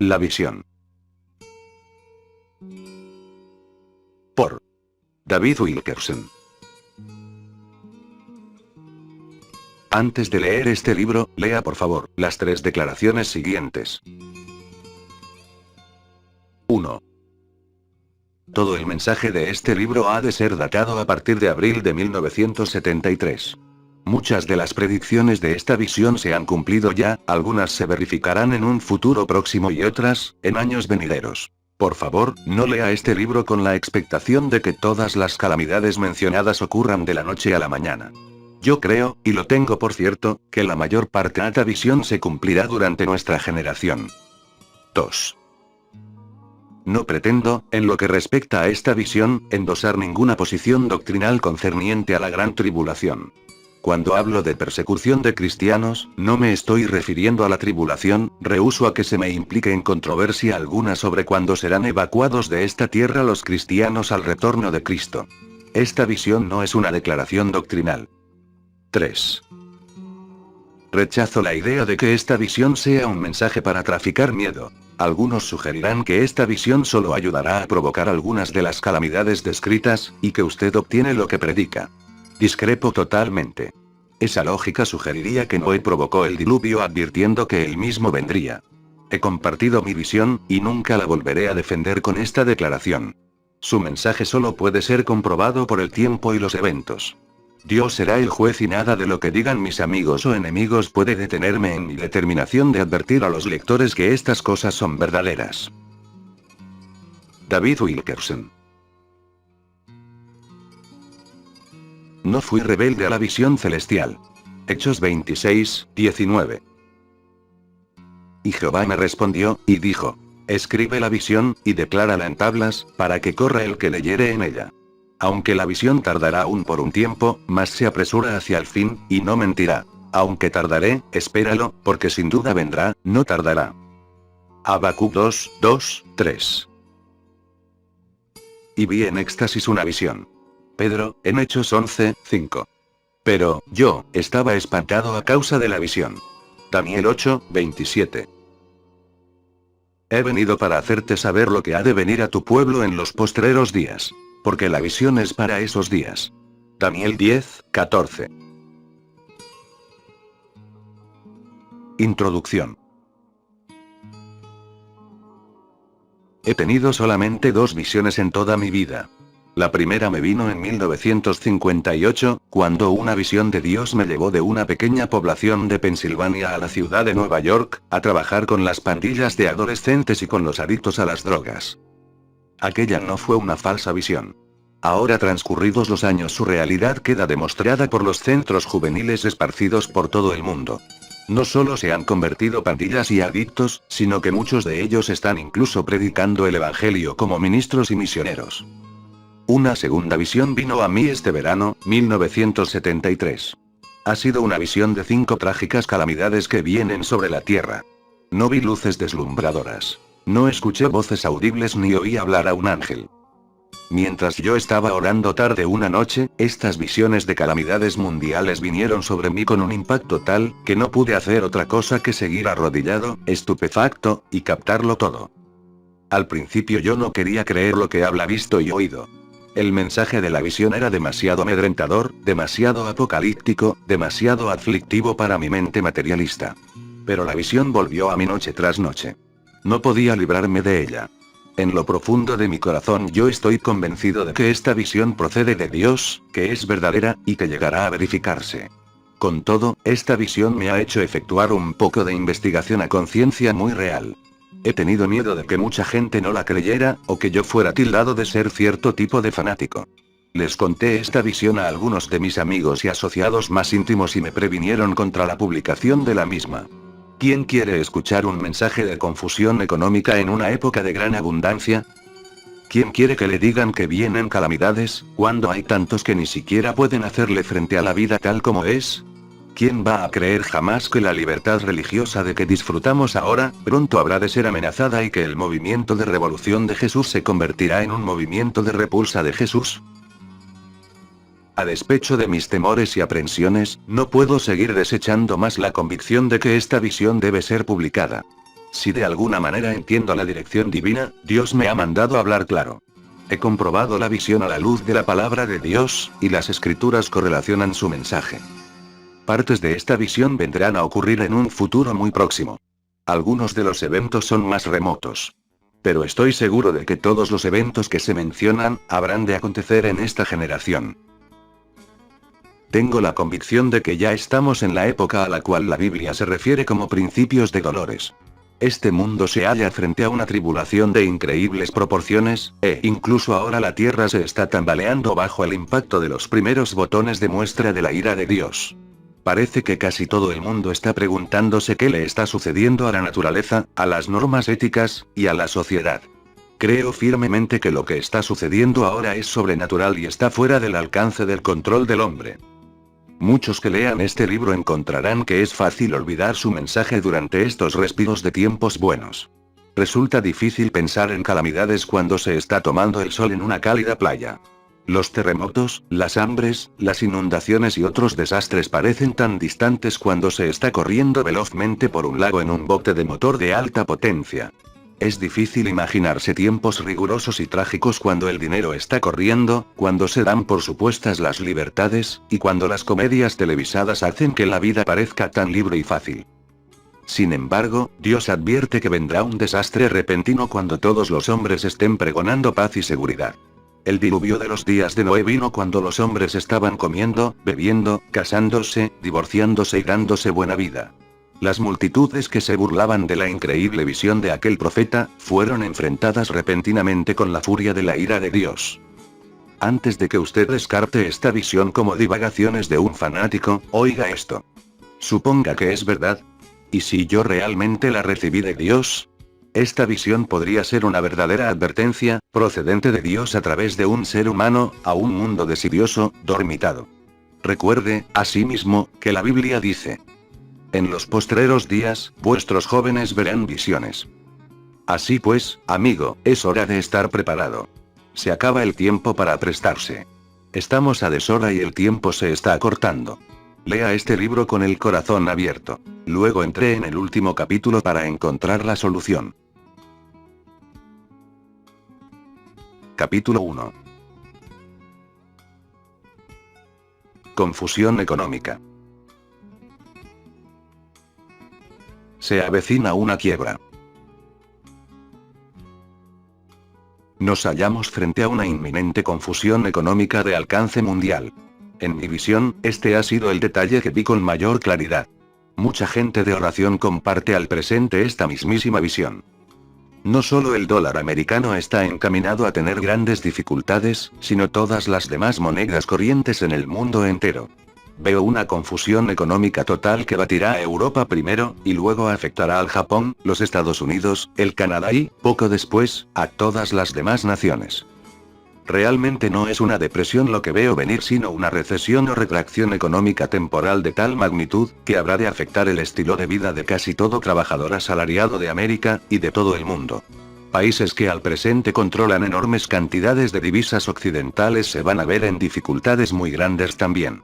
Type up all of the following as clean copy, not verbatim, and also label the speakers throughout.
Speaker 1: La visión. Por David Wilkerson. Antes de leer este libro, lea por favor las 3 declaraciones siguientes. 1. Todo el mensaje de este libro ha de ser datado a partir de abril de 1973. Muchas de las predicciones de esta visión se han cumplido ya, algunas se verificarán en un futuro próximo y otras, en años venideros. Por favor, no lea este libro con la expectación de que todas las calamidades mencionadas ocurran de la noche a la mañana. Yo creo, y lo tengo por cierto, que la mayor parte de esta visión se cumplirá durante nuestra generación. 2. No pretendo, en lo que respecta a esta visión, endosar ninguna posición doctrinal concerniente a la gran tribulación. Cuando hablo de persecución de cristianos, no me estoy refiriendo a la tribulación, rehúso a que se me implique en controversia alguna sobre cuándo serán evacuados de esta tierra los cristianos al retorno de Cristo. Esta visión no es una declaración doctrinal. 3. Rechazo la idea de que esta visión sea un mensaje para traficar miedo. Algunos sugerirán que esta visión solo ayudará a provocar algunas de las calamidades descritas, y que usted obtiene lo que predica. Discrepo totalmente. Esa lógica sugeriría que Noé provocó el diluvio advirtiendo que él mismo vendría. He compartido mi visión, y nunca la volveré a defender con esta declaración. Su mensaje solo puede ser comprobado por el tiempo y los eventos. Dios será el juez y nada de lo que digan mis amigos o enemigos puede detenerme en mi determinación de advertir a los lectores que estas cosas son verdaderas. David Wilkerson. No fui rebelde a la visión celestial. Hechos 26, 19. Y Jehová me respondió, y dijo: escribe la visión, y declárala en tablas, para que corra el que leyere en ella. Aunque la visión tardará aún por un tiempo, mas se apresura hacia el fin, y no mentirá. Aunque tardaré, espéralo, porque sin duda vendrá, no tardará. Habacuc 2, 2, 3. Y vi en éxtasis una visión. Pedro, en Hechos 11, 5. Pero, yo, estaba espantado a causa de la visión. Daniel 8, 27. He venido para hacerte saber lo que ha de venir a tu pueblo en los postreros días. Porque la visión es para esos días. Daniel 10, 14. Introducción. He tenido solamente 2 visiones en toda mi vida. La primera me vino en 1958, cuando una visión de Dios me llevó de una pequeña población de Pensilvania a la ciudad de Nueva York, a trabajar con las pandillas de adolescentes y con los adictos a las drogas. Aquella no fue una falsa visión. Ahora transcurridos los años su realidad queda demostrada por los centros juveniles esparcidos por todo el mundo. No solo se han convertido pandillas y adictos, sino que muchos de ellos están incluso predicando el evangelio como ministros y misioneros. Una segunda visión vino a mí este verano, 1973. Ha sido una visión de 5 trágicas calamidades que vienen sobre la tierra. No vi luces deslumbradoras. No escuché voces audibles ni oí hablar a un ángel. Mientras yo estaba orando tarde una noche, estas visiones de calamidades mundiales vinieron sobre mí con un impacto tal, que no pude hacer otra cosa que seguir arrodillado, estupefacto, y captarlo todo. Al principio yo no quería creer lo que había visto y oído. El mensaje de la visión era demasiado amedrentador, demasiado apocalíptico, demasiado aflictivo para mi mente materialista. Pero la visión volvió a mí noche tras noche. No podía librarme de ella. En lo profundo de mi corazón yo estoy convencido de que esta visión procede de Dios, que es verdadera, y que llegará a verificarse. Con todo, esta visión me ha hecho efectuar un poco de investigación a conciencia muy real. He tenido miedo de que mucha gente no la creyera, o que yo fuera tildado de ser cierto tipo de fanático. Les conté esta visión a algunos de mis amigos y asociados más íntimos y me previnieron contra la publicación de la misma. ¿Quién quiere escuchar un mensaje de confusión económica en una época de gran abundancia? ¿Quién quiere que le digan que vienen calamidades, cuando hay tantos que ni siquiera pueden hacerle frente a la vida tal como es? ¿Quién va a creer jamás que la libertad religiosa de que disfrutamos ahora, pronto habrá de ser amenazada y que el movimiento de revolución de Jesús se convertirá en un movimiento de repulsa de Jesús? A despecho de mis temores y aprensiones, no puedo seguir desechando más la convicción de que esta visión debe ser publicada. Si de alguna manera entiendo la dirección divina, Dios me ha mandado hablar claro. He comprobado la visión a la luz de la palabra de Dios, y las escrituras correlacionan su mensaje. Partes de esta visión vendrán a ocurrir en un futuro muy próximo. Algunos de los eventos son más remotos. Pero estoy seguro de que todos los eventos que se mencionan, habrán de acontecer en esta generación. Tengo la convicción de que ya estamos en la época a la cual la Biblia se refiere como principios de dolores. Este mundo se halla frente a una tribulación de increíbles proporciones, e incluso ahora la tierra se está tambaleando bajo el impacto de los primeros botones de muestra de la ira de Dios. Parece que casi todo el mundo está preguntándose qué le está sucediendo a la naturaleza, a las normas éticas, y a la sociedad. Creo firmemente que lo que está sucediendo ahora es sobrenatural y está fuera del alcance del control del hombre. Muchos que lean este libro encontrarán que es fácil olvidar su mensaje durante estos respiros de tiempos buenos. Resulta difícil pensar en calamidades cuando se está tomando el sol en una cálida playa. Los terremotos, las hambres, las inundaciones y otros desastres parecen tan distantes cuando se está corriendo velozmente por un lago en un bote de motor de alta potencia. Es difícil imaginarse tiempos rigurosos y trágicos cuando el dinero está corriendo, cuando se dan por supuestas las libertades, y cuando las comedias televisadas hacen que la vida parezca tan libre y fácil. Sin embargo, Dios advierte que vendrá un desastre repentino cuando todos los hombres estén pregonando paz y seguridad. El diluvio de los días de Noé vino cuando los hombres estaban comiendo, bebiendo, casándose, divorciándose y dándose buena vida. Las multitudes que se burlaban de la increíble visión de aquel profeta, fueron enfrentadas repentinamente con la furia de la ira de Dios. Antes de que usted descarte esta visión como divagaciones de un fanático, oiga esto. Suponga que es verdad. ¿Y si yo realmente la recibí de Dios? Esta visión podría ser una verdadera advertencia, procedente de Dios a través de un ser humano, a un mundo desidioso, dormitado. Recuerde, asimismo, que la Biblia dice: en los postreros días, vuestros jóvenes verán visiones. Así pues, amigo, es hora de estar preparado. Se acaba el tiempo para prestarse. Estamos a deshora y el tiempo se está acortando. Lea este libro con el corazón abierto. Luego entré en el último capítulo para encontrar la solución. Capítulo 1. Confusión económica. Se avecina una quiebra. Nos hallamos frente a una inminente confusión económica de alcance mundial. En mi visión, este ha sido el detalle que vi con mayor claridad. Mucha gente de oración comparte al presente esta mismísima visión. No solo el dólar americano está encaminado a tener grandes dificultades, sino todas las demás monedas corrientes en el mundo entero. Veo una confusión económica total que batirá a Europa primero, y luego afectará al Japón, los Estados Unidos, el Canadá y, poco después, a todas las demás naciones. Realmente no es una depresión lo que veo venir, sino una recesión o retracción económica temporal de tal magnitud, que habrá de afectar el estilo de vida de casi todo trabajador asalariado de América, y de todo el mundo. Países que al presente controlan enormes cantidades de divisas occidentales se van a ver en dificultades muy grandes también.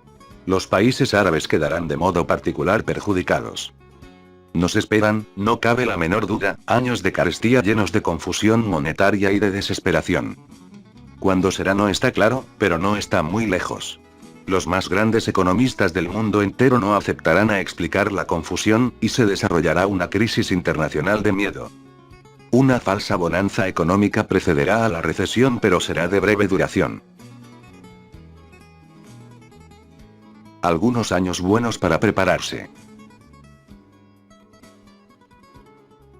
Speaker 1: Los países árabes quedarán de modo particular perjudicados. Nos esperan, no cabe la menor duda, años de carestía llenos de confusión monetaria y de desesperación. ¿Cuándo será? No está claro, pero no está muy lejos. Los más grandes economistas del mundo entero no aceptarán a explicar la confusión, y se desarrollará una crisis internacional de miedo. Una falsa bonanza económica precederá a la recesión, pero será de breve duración. Algunos años buenos para prepararse.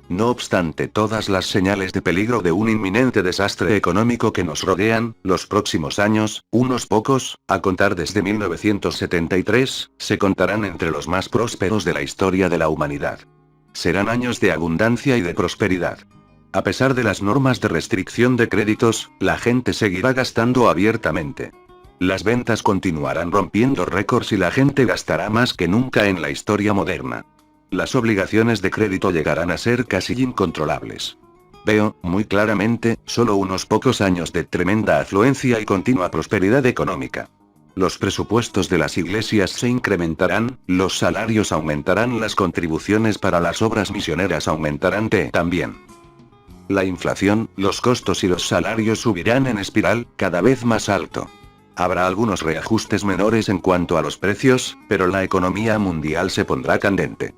Speaker 1: No obstante todas las señales de peligro de un inminente desastre económico que nos rodean, los próximos años, unos pocos, a contar desde 1973, se contarán entre los más prósperos de la historia de la humanidad. Serán años de abundancia y de prosperidad. A pesar de las normas de restricción de créditos, la gente seguirá gastando abiertamente. Las ventas continuarán rompiendo récords y la gente gastará más que nunca en la historia moderna. Las obligaciones de crédito llegarán a ser casi incontrolables. Veo, muy claramente, solo unos pocos años de tremenda afluencia y continua prosperidad económica. Los presupuestos de las iglesias se incrementarán, los salarios aumentarán, las contribuciones para las obras misioneras aumentarán también. La inflación, los costos y los salarios subirán en espiral, cada vez más alto. Habrá algunos reajustes menores en cuanto a los precios, pero la economía mundial se pondrá candente.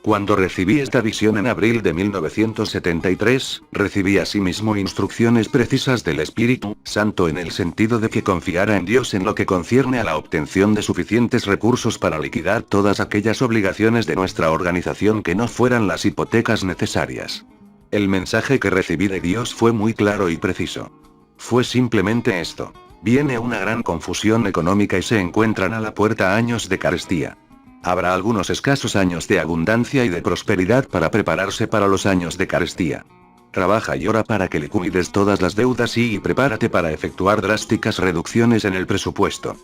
Speaker 1: Cuando recibí esta visión en abril de 1973, recibí asimismo instrucciones precisas del Espíritu Santo en el sentido de que confiara en Dios en lo que concierne a la obtención de suficientes recursos para liquidar todas aquellas obligaciones de nuestra organización que no fueran las hipotecas necesarias. El mensaje que recibí de Dios fue muy claro y preciso. Fue simplemente esto. Viene una gran confusión económica y se encuentran a la puerta años de carestía. Habrá algunos escasos años de abundancia y de prosperidad para prepararse para los años de carestía. Trabaja y ora para que liquides todas las deudas y prepárate para efectuar drásticas reducciones en el presupuesto.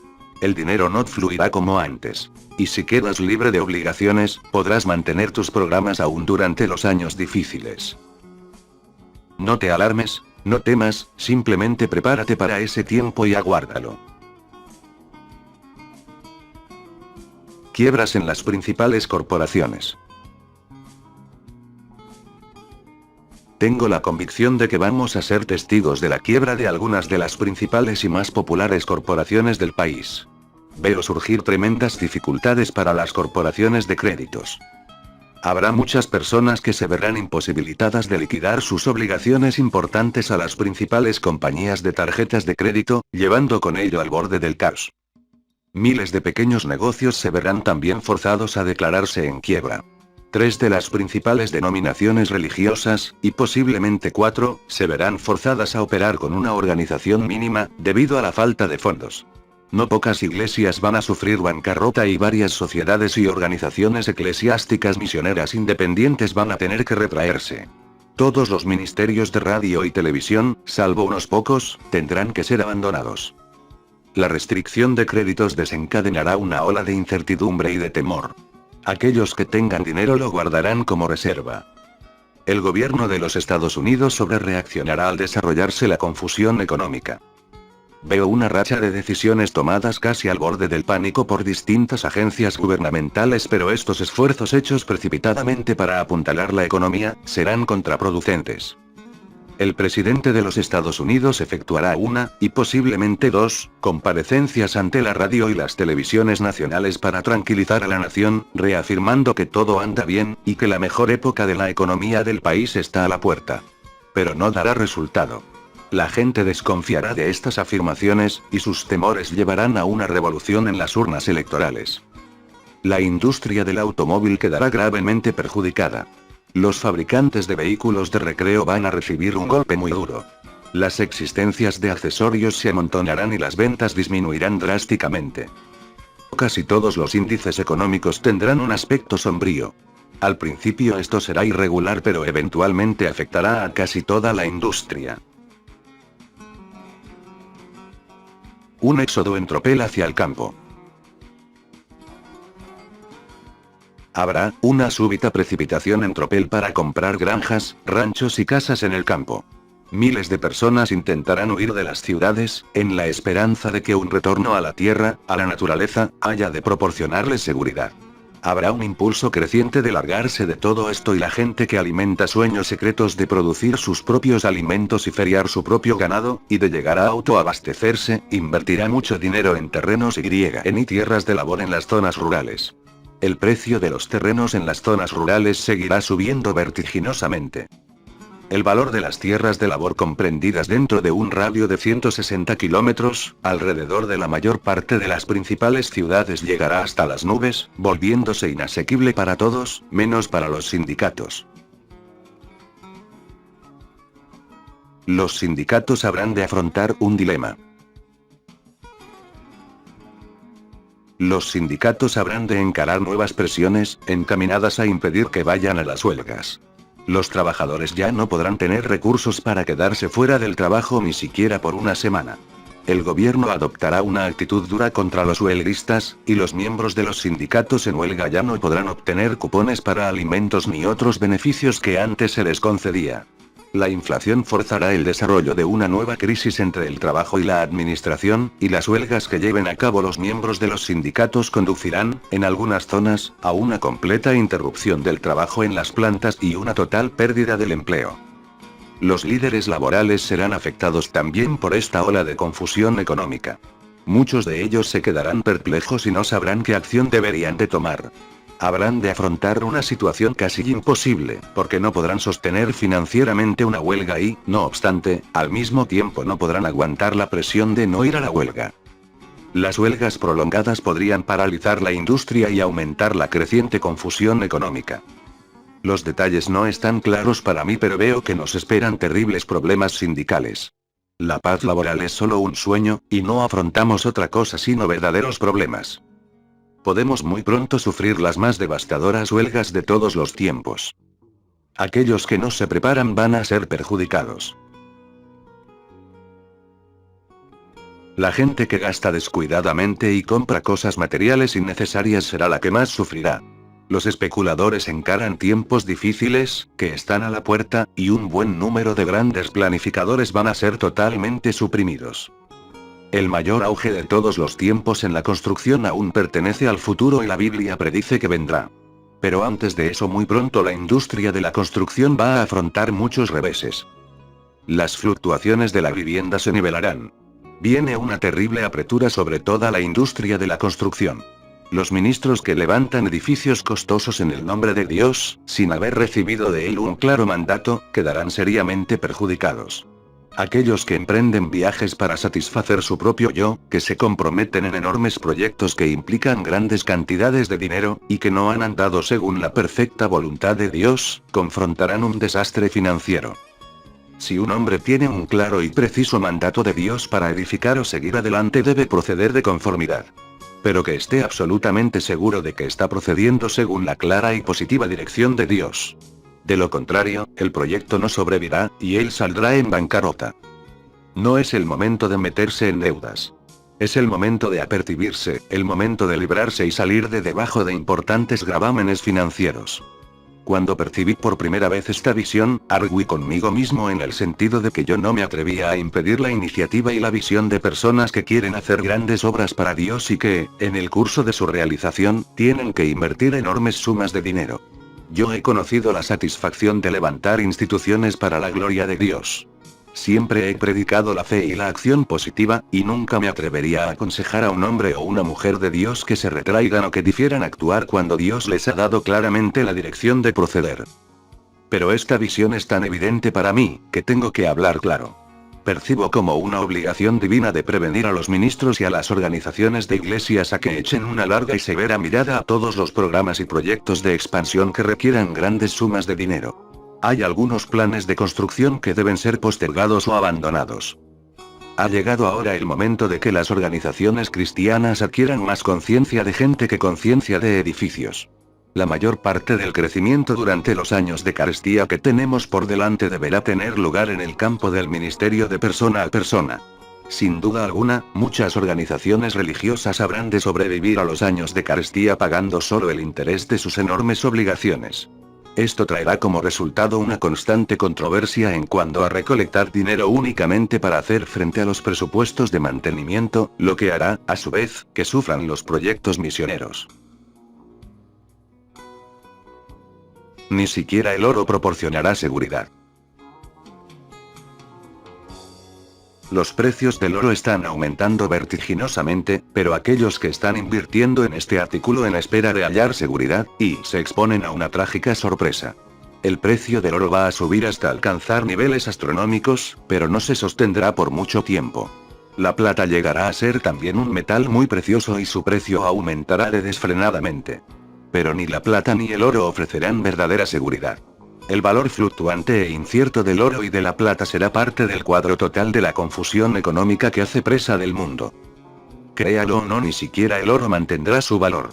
Speaker 1: El dinero no fluirá como antes. Y si quedas libre de obligaciones, podrás mantener tus programas aún durante los años difíciles. No te alarmes, no temas, simplemente prepárate para ese tiempo y aguárdalo. Quiebras en las principales corporaciones. Tengo la convicción de que vamos a ser testigos de la quiebra de algunas de las principales y más populares corporaciones del país. Veo surgir tremendas dificultades para las corporaciones de créditos. Habrá muchas personas que se verán imposibilitadas de liquidar sus obligaciones importantes a las principales compañías de tarjetas de crédito, llevando con ello al borde del caos. Miles de pequeños negocios se verán también forzados a declararse en quiebra. 3 de las principales denominaciones religiosas, y posiblemente 4, se verán forzadas a operar con una organización mínima, debido a la falta de fondos. No pocas iglesias van a sufrir bancarrota y varias sociedades y organizaciones eclesiásticas misioneras independientes van a tener que retraerse. Todos los ministerios de radio y televisión, salvo unos pocos, tendrán que ser abandonados. La restricción de créditos desencadenará una ola de incertidumbre y de temor. Aquellos que tengan dinero lo guardarán como reserva. El gobierno de los Estados Unidos sobrereaccionará al desarrollarse la confusión económica. Veo una racha de decisiones tomadas casi al borde del pánico por distintas agencias gubernamentales, pero estos esfuerzos hechos precipitadamente para apuntalar la economía, serán contraproducentes. El presidente de los Estados Unidos efectuará una, y posiblemente 2, comparecencias ante la radio y las televisiones nacionales para tranquilizar a la nación, reafirmando que todo anda bien, y que la mejor época de la economía del país está a la puerta. Pero no dará resultado. La gente desconfiará de estas afirmaciones, y sus temores llevarán a una revolución en las urnas electorales. La industria del automóvil quedará gravemente perjudicada. Los fabricantes de vehículos de recreo van a recibir un golpe muy duro. Las existencias de accesorios se amontonarán y las ventas disminuirán drásticamente. Casi todos los índices económicos tendrán un aspecto sombrío. Al principio esto será irregular, pero eventualmente afectará a casi toda la industria. Un éxodo en tropel hacia el campo. Habrá una súbita precipitación en tropel para comprar granjas, ranchos y casas en el campo. Miles de personas intentarán huir de las ciudades, en la esperanza de que un retorno a la tierra, a la naturaleza, haya de proporcionarles seguridad. Habrá un impulso creciente de largarse de todo esto y la gente que alimenta sueños secretos de producir sus propios alimentos y feriar su propio ganado, y de llegar a autoabastecerse, invertirá mucho dinero en terrenos y tierras de labor en las zonas rurales. El precio de los terrenos en las zonas rurales seguirá subiendo vertiginosamente. El valor de las tierras de labor comprendidas dentro de un radio de 160 kilómetros, alrededor de la mayor parte de las principales ciudades, llegará hasta las nubes, volviéndose inasequible para todos, menos para los sindicatos. Los sindicatos habrán de afrontar un dilema. Los sindicatos habrán de encarar nuevas presiones, encaminadas a impedir que vayan a las huelgas. Los trabajadores ya no podrán tener recursos para quedarse fuera del trabajo ni siquiera por una semana. El gobierno adoptará una actitud dura contra los huelguistas, y los miembros de los sindicatos en huelga ya no podrán obtener cupones para alimentos ni otros beneficios que antes se les concedía. La inflación forzará el desarrollo de una nueva crisis entre el trabajo y la administración, y las huelgas que lleven a cabo los miembros de los sindicatos conducirán, en algunas zonas, a una completa interrupción del trabajo en las plantas y una total pérdida del empleo. Los líderes laborales serán afectados también por esta ola de confusión económica. Muchos de ellos se quedarán perplejos y no sabrán qué acción deberían de tomar. Habrán de afrontar una situación casi imposible, porque no podrán sostener financieramente una huelga y, no obstante, al mismo tiempo no podrán aguantar la presión de no ir a la huelga. Las huelgas prolongadas podrían paralizar la industria y aumentar la creciente confusión económica. Los detalles no están claros para mí, pero veo que nos esperan terribles problemas sindicales. La paz laboral es solo un sueño, y no afrontamos otra cosa sino verdaderos problemas. Podemos muy pronto sufrir las más devastadoras huelgas de todos los tiempos. Aquellos que no se preparan van a ser perjudicados. La gente que gasta descuidadamente y compra cosas materiales innecesarias será la que más sufrirá. Los especuladores encaran tiempos difíciles, que están a la puerta, y un buen número de grandes planificadores van a ser totalmente suprimidos. El mayor auge de todos los tiempos en la construcción aún pertenece al futuro y la Biblia predice que vendrá. Pero antes de eso, muy pronto la industria de la construcción va a afrontar muchos reveses. Las fluctuaciones de la vivienda se nivelarán. Viene una terrible apretura sobre toda la industria de la construcción. Los ministros que levantan edificios costosos en el nombre de Dios, sin haber recibido de él un claro mandato, quedarán seriamente perjudicados. Aquellos que emprenden viajes para satisfacer su propio yo, que se comprometen en enormes proyectos que implican grandes cantidades de dinero, y que no han andado según la perfecta voluntad de Dios, confrontarán un desastre financiero. Si un hombre tiene un claro y preciso mandato de Dios para edificar o seguir adelante, debe proceder de conformidad. Pero que esté absolutamente seguro de que está procediendo según la clara y positiva dirección de Dios. De lo contrario, el proyecto no sobrevivirá, y él saldrá en bancarrota. No es el momento de meterse en deudas. Es el momento de apercibirse, el momento de librarse y salir de debajo de importantes gravámenes financieros. Cuando percibí por primera vez esta visión, arguí conmigo mismo en el sentido de que yo no me atrevía a impedir la iniciativa y la visión de personas que quieren hacer grandes obras para Dios y que, en el curso de su realización, tienen que invertir enormes sumas de dinero. Yo he conocido la satisfacción de levantar instituciones para la gloria de Dios. Siempre he predicado la fe y la acción positiva, y nunca me atrevería a aconsejar a un hombre o una mujer de Dios que se retraigan o que difieran actuar cuando Dios les ha dado claramente la dirección de proceder. Pero esta visión es tan evidente para mí, que tengo que hablar claro. Percibo como una obligación divina de prevenir a los ministros y a las organizaciones de iglesias a que echen una larga y severa mirada a todos los programas y proyectos de expansión que requieran grandes sumas de dinero. Hay algunos planes de construcción que deben ser postergados o abandonados. Ha llegado ahora el momento de que las organizaciones cristianas adquieran más conciencia de gente que conciencia de edificios. La mayor parte del crecimiento durante los años de carestía que tenemos por delante deberá tener lugar en el campo del ministerio de persona a persona. Sin duda alguna, muchas organizaciones religiosas habrán de sobrevivir a los años de carestía pagando solo el interés de sus enormes obligaciones. Esto traerá como resultado una constante controversia en cuanto a recolectar dinero únicamente para hacer frente a los presupuestos de mantenimiento, lo que hará, a su vez, que sufran los proyectos misioneros. Ni siquiera el oro proporcionará seguridad. Los precios del oro están aumentando vertiginosamente, pero aquellos que están invirtiendo en este artículo en espera de hallar seguridad, y se exponen a una trágica sorpresa. El precio del oro va a subir hasta alcanzar niveles astronómicos, pero no se sostendrá por mucho tiempo. La plata llegará a ser también un metal muy precioso y su precio aumentará desfrenadamente. Pero ni la plata ni el oro ofrecerán verdadera seguridad. El valor fluctuante e incierto del oro y de la plata será parte del cuadro total de la confusión económica que hace presa del mundo. Créalo o no, ni siquiera el oro mantendrá su valor.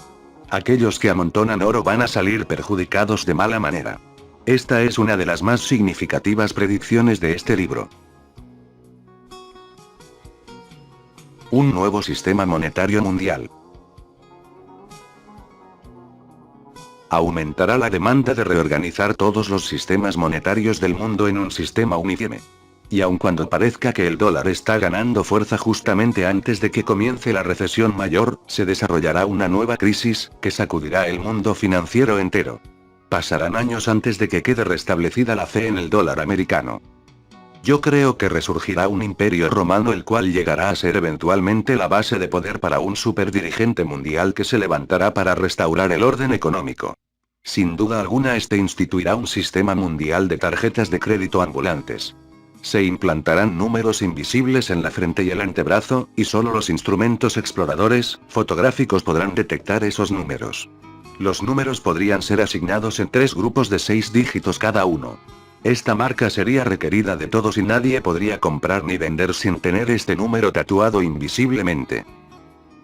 Speaker 1: Aquellos que amontonan oro van a salir perjudicados de mala manera. Esta es una de las más significativas predicciones de este libro. Un nuevo sistema monetario mundial. Aumentará la demanda de reorganizar todos los sistemas monetarios del mundo en un sistema uniforme. Y aun cuando parezca que el dólar está ganando fuerza justamente antes de que comience la recesión mayor, se desarrollará una nueva crisis, que sacudirá el mundo financiero entero. Pasarán años antes de que quede restablecida la fe en el dólar americano. Yo creo que resurgirá un imperio romano el cual llegará a ser eventualmente la base de poder para un superdirigente mundial que se levantará para restaurar el orden económico. Sin duda alguna este instituirá un sistema mundial de tarjetas de crédito ambulantes. Se implantarán números invisibles en la frente y el antebrazo, y solo los instrumentos exploradores, fotográficos podrán detectar esos números. Los números podrían ser asignados en 3 grupos de 6 dígitos cada uno. Esta marca sería requerida de todos y nadie podría comprar ni vender sin tener este número tatuado invisiblemente.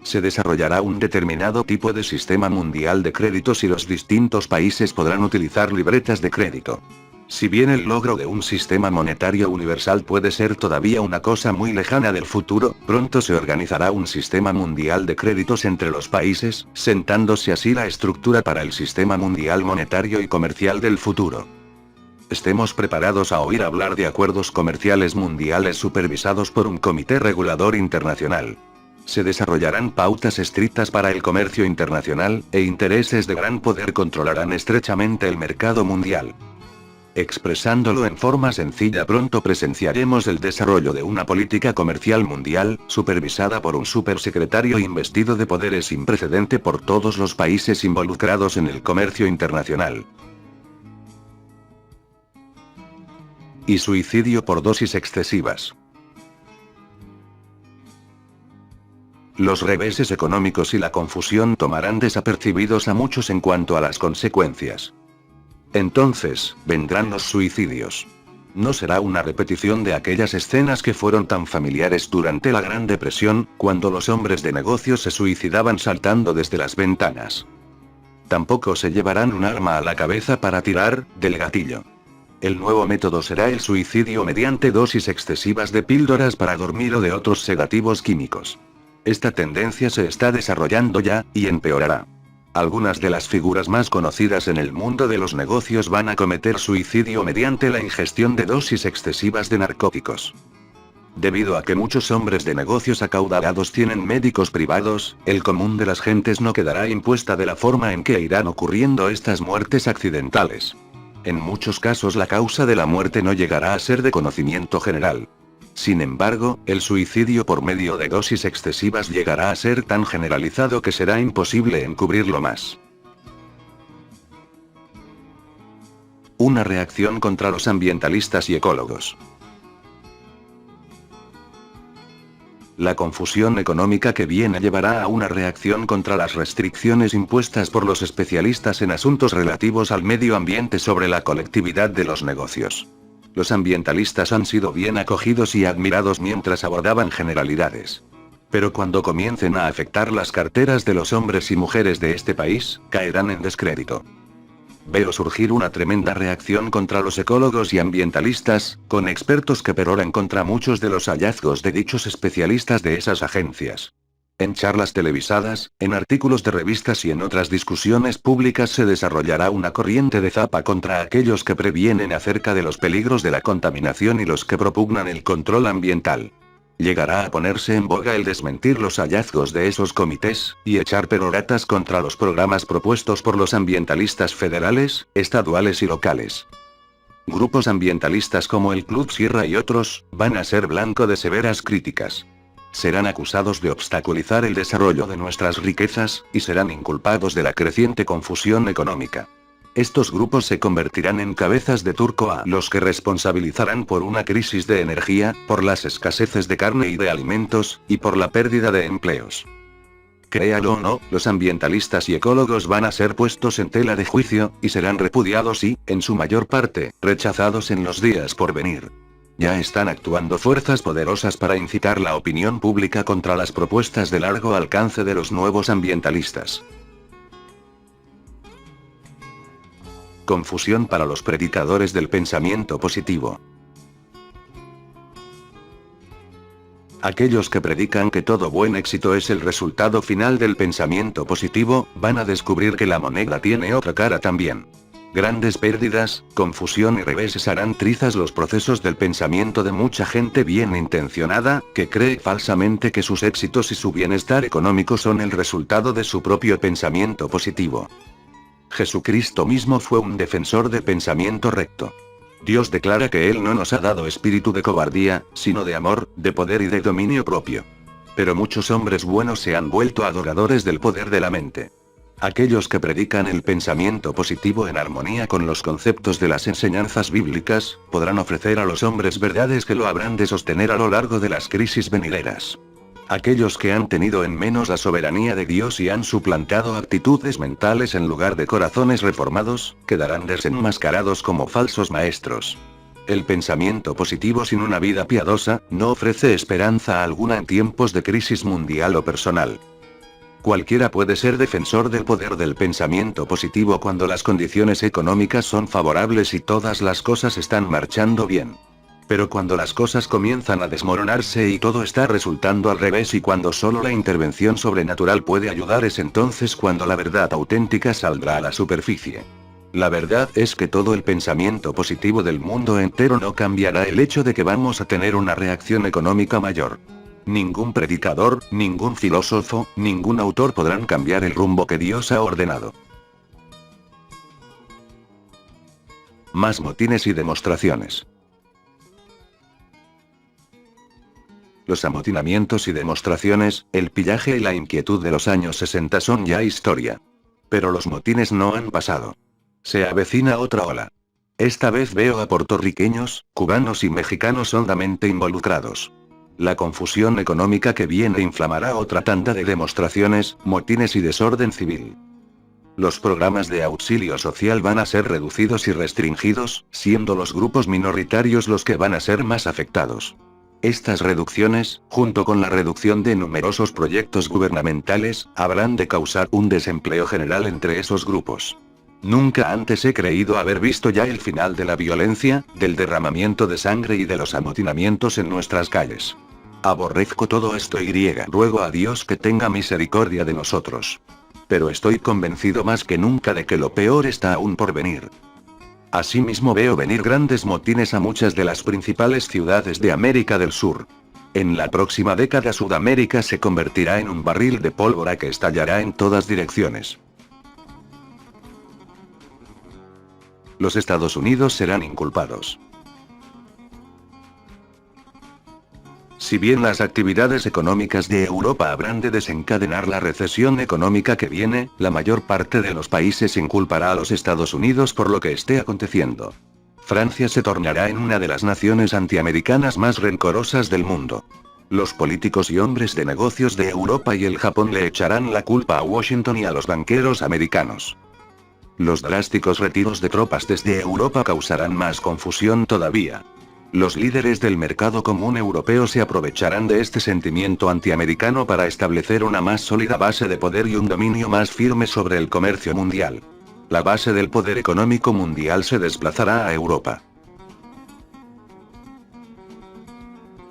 Speaker 1: Se desarrollará un determinado tipo de sistema mundial de créditos y los distintos países podrán utilizar libretas de crédito. Si bien el logro de un sistema monetario universal puede ser todavía una cosa muy lejana del futuro, pronto se organizará un sistema mundial de créditos entre los países, sentándose así la estructura para el sistema mundial monetario y comercial del futuro. Estemos preparados a oír hablar de acuerdos comerciales mundiales supervisados por un comité regulador internacional. Se desarrollarán pautas estrictas para el comercio internacional, e intereses de gran poder controlarán estrechamente el mercado mundial. Expresándolo en forma sencilla, pronto presenciaremos el desarrollo de una política comercial mundial, supervisada por un supersecretario investido de poderes sin precedente por todos los países involucrados en el comercio internacional. Y suicidio por dosis excesivas. Los reveses económicos y la confusión tomarán desapercibidos a muchos en cuanto a las consecuencias. Entonces, vendrán los suicidios. No será una repetición de aquellas escenas que fueron tan familiares durante la Gran Depresión, cuando los hombres de negocios se suicidaban saltando desde las ventanas. Tampoco se llevarán un arma a la cabeza para tirar del gatillo. El nuevo método será el suicidio mediante dosis excesivas de píldoras para dormir o de otros sedativos químicos. Esta tendencia se está desarrollando ya, y empeorará. Algunas de las figuras más conocidas en el mundo de los negocios van a cometer suicidio mediante la ingestión de dosis excesivas de narcóticos. Debido a que muchos hombres de negocios acaudalados tienen médicos privados, el común de las gentes no quedará impuesta de la forma en que irán ocurriendo estas muertes accidentales. En muchos casos la causa de la muerte no llegará a ser de conocimiento general. Sin embargo, el suicidio por medio de dosis excesivas llegará a ser tan generalizado que será imposible encubrirlo más. Una reacción contra los ambientalistas y ecólogos. La confusión económica que viene llevará a una reacción contra las restricciones impuestas por los especialistas en asuntos relativos al medio ambiente sobre la colectividad de los negocios. Los ambientalistas han sido bien acogidos y admirados mientras abordaban generalidades. Pero cuando comiencen a afectar las carteras de los hombres y mujeres de este país, caerán en descrédito. Veo surgir una tremenda reacción contra los ecólogos y ambientalistas, con expertos que peroran contra muchos de los hallazgos de dichos especialistas de esas agencias. En charlas televisadas, en artículos de revistas y en otras discusiones públicas se desarrollará una corriente de zapa contra aquellos que previenen acerca de los peligros de la contaminación y los que propugnan el control ambiental. Llegará a ponerse en boga el desmentir los hallazgos de esos comités, y echar peroratas contra los programas propuestos por los ambientalistas federales, estaduales y locales. Grupos ambientalistas como el Club Sierra y otros, van a ser blanco de severas críticas. Serán acusados de obstaculizar el desarrollo de nuestras riquezas, y serán inculpados de la creciente confusión económica. Estos grupos se convertirán en cabezas de turco a los que responsabilizarán por una crisis de energía, por las escaseces de carne y de alimentos, y por la pérdida de empleos. Créalo o no, los ambientalistas y ecólogos van a ser puestos en tela de juicio, y serán repudiados y, en su mayor parte, rechazados en los días por venir. Ya están actuando fuerzas poderosas para incitar la opinión pública contra las propuestas de largo alcance de los nuevos ambientalistas. Confusión para los predicadores del pensamiento positivo. Aquellos que predican que todo buen éxito es el resultado final del pensamiento positivo, van a descubrir que la moneda tiene otra cara también. Grandes pérdidas, confusión y reveses harán trizas los procesos del pensamiento de mucha gente bien intencionada, que cree falsamente que sus éxitos y su bienestar económico son el resultado de su propio pensamiento positivo. Jesucristo mismo fue un defensor del pensamiento recto. Dios declara que Él no nos ha dado espíritu de cobardía, sino de amor, de poder y de dominio propio. Pero muchos hombres buenos se han vuelto adoradores del poder de la mente. Aquellos que predican el pensamiento positivo en armonía con los conceptos de las enseñanzas bíblicas, podrán ofrecer a los hombres verdades que lo habrán de sostener a lo largo de las crisis venideras. Aquellos que han tenido en menos la soberanía de Dios y han suplantado actitudes mentales en lugar de corazones reformados, quedarán desenmascarados como falsos maestros. El pensamiento positivo sin una vida piadosa, no ofrece esperanza alguna en tiempos de crisis mundial o personal. Cualquiera puede ser defensor del poder del pensamiento positivo cuando las condiciones económicas son favorables y todas las cosas están marchando bien. Pero cuando las cosas comienzan a desmoronarse y todo está resultando al revés y cuando solo la intervención sobrenatural puede ayudar, es entonces cuando la verdad auténtica saldrá a la superficie. La verdad es que todo el pensamiento positivo del mundo entero no cambiará el hecho de que vamos a tener una reacción económica mayor. Ningún predicador, ningún filósofo, ningún autor podrán cambiar el rumbo que Dios ha ordenado. Más motines y demostraciones. Los amotinamientos y demostraciones, el pillaje y la inquietud de los años 60 son ya historia. Pero los motines no han pasado. Se avecina otra ola. Esta vez veo a puertorriqueños, cubanos y mexicanos hondamente involucrados. La confusión económica que viene inflamará otra tanda de demostraciones, motines y desorden civil. Los programas de auxilio social van a ser reducidos y restringidos, siendo los grupos minoritarios los que van a ser más afectados. Estas reducciones, junto con la reducción de numerosos proyectos gubernamentales, habrán de causar un desempleo general entre esos grupos. Nunca antes he creído haber visto ya el final de la violencia, del derramamiento de sangre y de los amotinamientos en nuestras calles. Aborrezco todo esto y ruego a Dios que tenga misericordia de nosotros. Pero estoy convencido más que nunca de que lo peor está aún por venir. Asimismo veo venir grandes motines a muchas de las principales ciudades de América del Sur. En la próxima década Sudamérica se convertirá en un barril de pólvora que estallará en todas direcciones. Los Estados Unidos serán inculpados. Si bien las actividades económicas de Europa habrán de desencadenar la recesión económica que viene, la mayor parte de los países inculpará a los Estados Unidos por lo que esté aconteciendo. Francia se tornará en una de las naciones antiamericanas más rencorosas del mundo. Los políticos y hombres de negocios de Europa y el Japón le echarán la culpa a Washington y a los banqueros americanos. Los drásticos retiros de tropas desde Europa causarán más confusión todavía. Los líderes del mercado común europeo se aprovecharán de este sentimiento antiamericano para establecer una más sólida base de poder y un dominio más firme sobre el comercio mundial. La base del poder económico mundial se desplazará a Europa.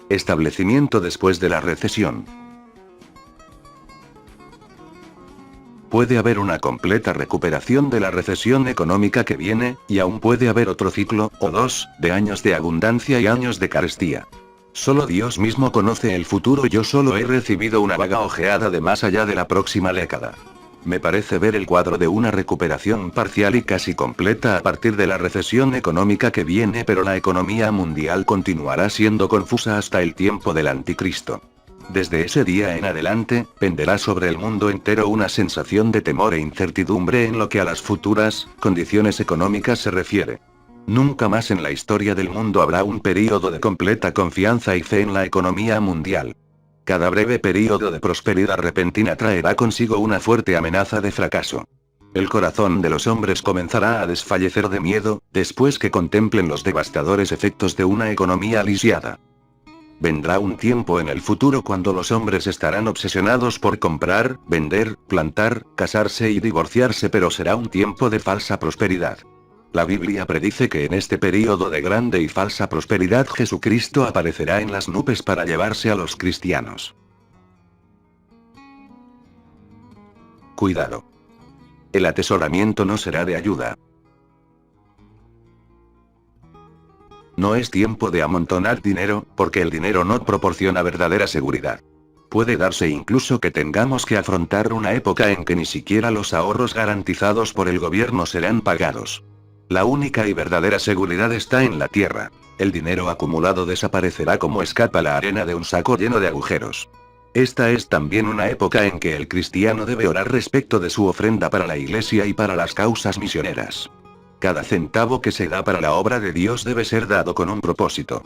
Speaker 1: Establecimiento después de la recesión. Puede haber una completa recuperación de la recesión económica que viene, y aún puede haber otro ciclo, o dos, de años de abundancia y años de carestía. Solo Dios mismo conoce el futuro, yo solo he recibido una vaga ojeada de más allá de la próxima década. Me parece ver el cuadro de una recuperación parcial y casi completa a partir de la recesión económica que viene, pero la economía mundial continuará siendo confusa hasta el tiempo del anticristo. Desde ese día en adelante, penderá sobre el mundo entero una sensación de temor e incertidumbre en lo que a las futuras condiciones económicas se refiere. Nunca más en la historia del mundo habrá un período de completa confianza y fe en la economía mundial. Cada breve período de prosperidad repentina traerá consigo una fuerte amenaza de fracaso. El corazón de los hombres comenzará a desfallecer de miedo, después que contemplen los devastadores efectos de una economía lisiada. Vendrá un tiempo en el futuro cuando los hombres estarán obsesionados por comprar, vender, plantar, casarse y divorciarse, pero será un tiempo de falsa prosperidad. La Biblia predice que en este período de grande y falsa prosperidad Jesucristo aparecerá en las nubes para llevarse a los cristianos. Cuidado. El atesoramiento no será de ayuda. No es tiempo de amontonar dinero, porque el dinero no proporciona verdadera seguridad. Puede darse incluso que tengamos que afrontar una época en que ni siquiera los ahorros garantizados por el gobierno serán pagados. La única y verdadera seguridad está en la tierra. El dinero acumulado desaparecerá como escapa la arena de un saco lleno de agujeros. Esta es también una época en que el cristiano debe orar respecto de su ofrenda para la iglesia y para las causas misioneras. Cada centavo que se da para la obra de Dios debe ser dado con un propósito.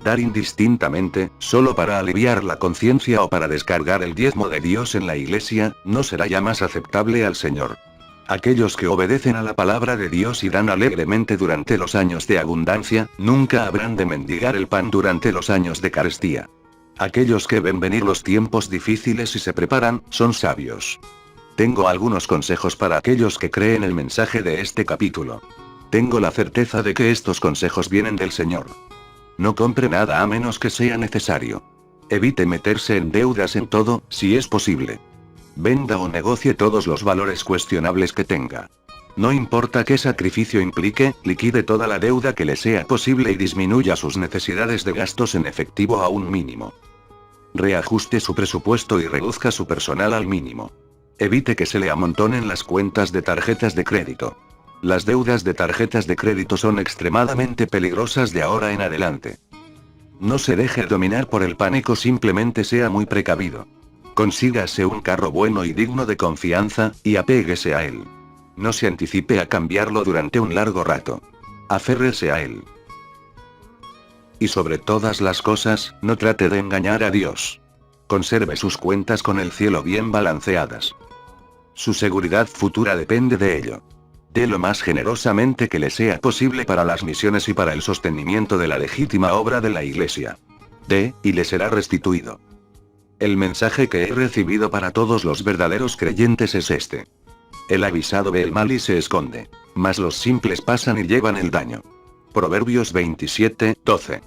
Speaker 1: Dar indistintamente, solo para aliviar la conciencia o para descargar el diezmo de Dios en la iglesia, no será ya más aceptable al Señor. Aquellos que obedecen a la palabra de Dios y dan alegremente durante los años de abundancia, nunca habrán de mendigar el pan durante los años de carestía. Aquellos que ven venir los tiempos difíciles y se preparan, son sabios. Tengo algunos consejos para aquellos que creen el mensaje de este capítulo. Tengo la certeza de que estos consejos vienen del Señor. No compre nada a menos que sea necesario. Evite meterse en deudas en todo, si es posible. Venda o negocie todos los valores cuestionables que tenga. No importa qué sacrificio implique, liquide toda la deuda que le sea posible y disminuya sus necesidades de gastos en efectivo a un mínimo. Reajuste su presupuesto y reduzca su personal al mínimo. Evite que se le amontonen las cuentas de tarjetas de crédito. Las deudas de tarjetas de crédito son extremadamente peligrosas de ahora en adelante. No se deje dominar por el pánico, simplemente sea muy precavido. Consígase un carro bueno y digno de confianza, y apéguese a él. No se anticipe a cambiarlo durante un largo rato. Aférrese a él. Y sobre todas las cosas, no trate de engañar a Dios. Conserve sus cuentas con el cielo bien balanceadas. Su seguridad futura depende de ello. Dé lo más generosamente que le sea posible para las misiones y para el sostenimiento de la legítima obra de la Iglesia. Dé, y le será restituido. El mensaje que he recibido para todos los verdaderos creyentes es este. El avisado ve el mal y se esconde, mas los simples pasan y llevan el daño. Proverbios 27:12.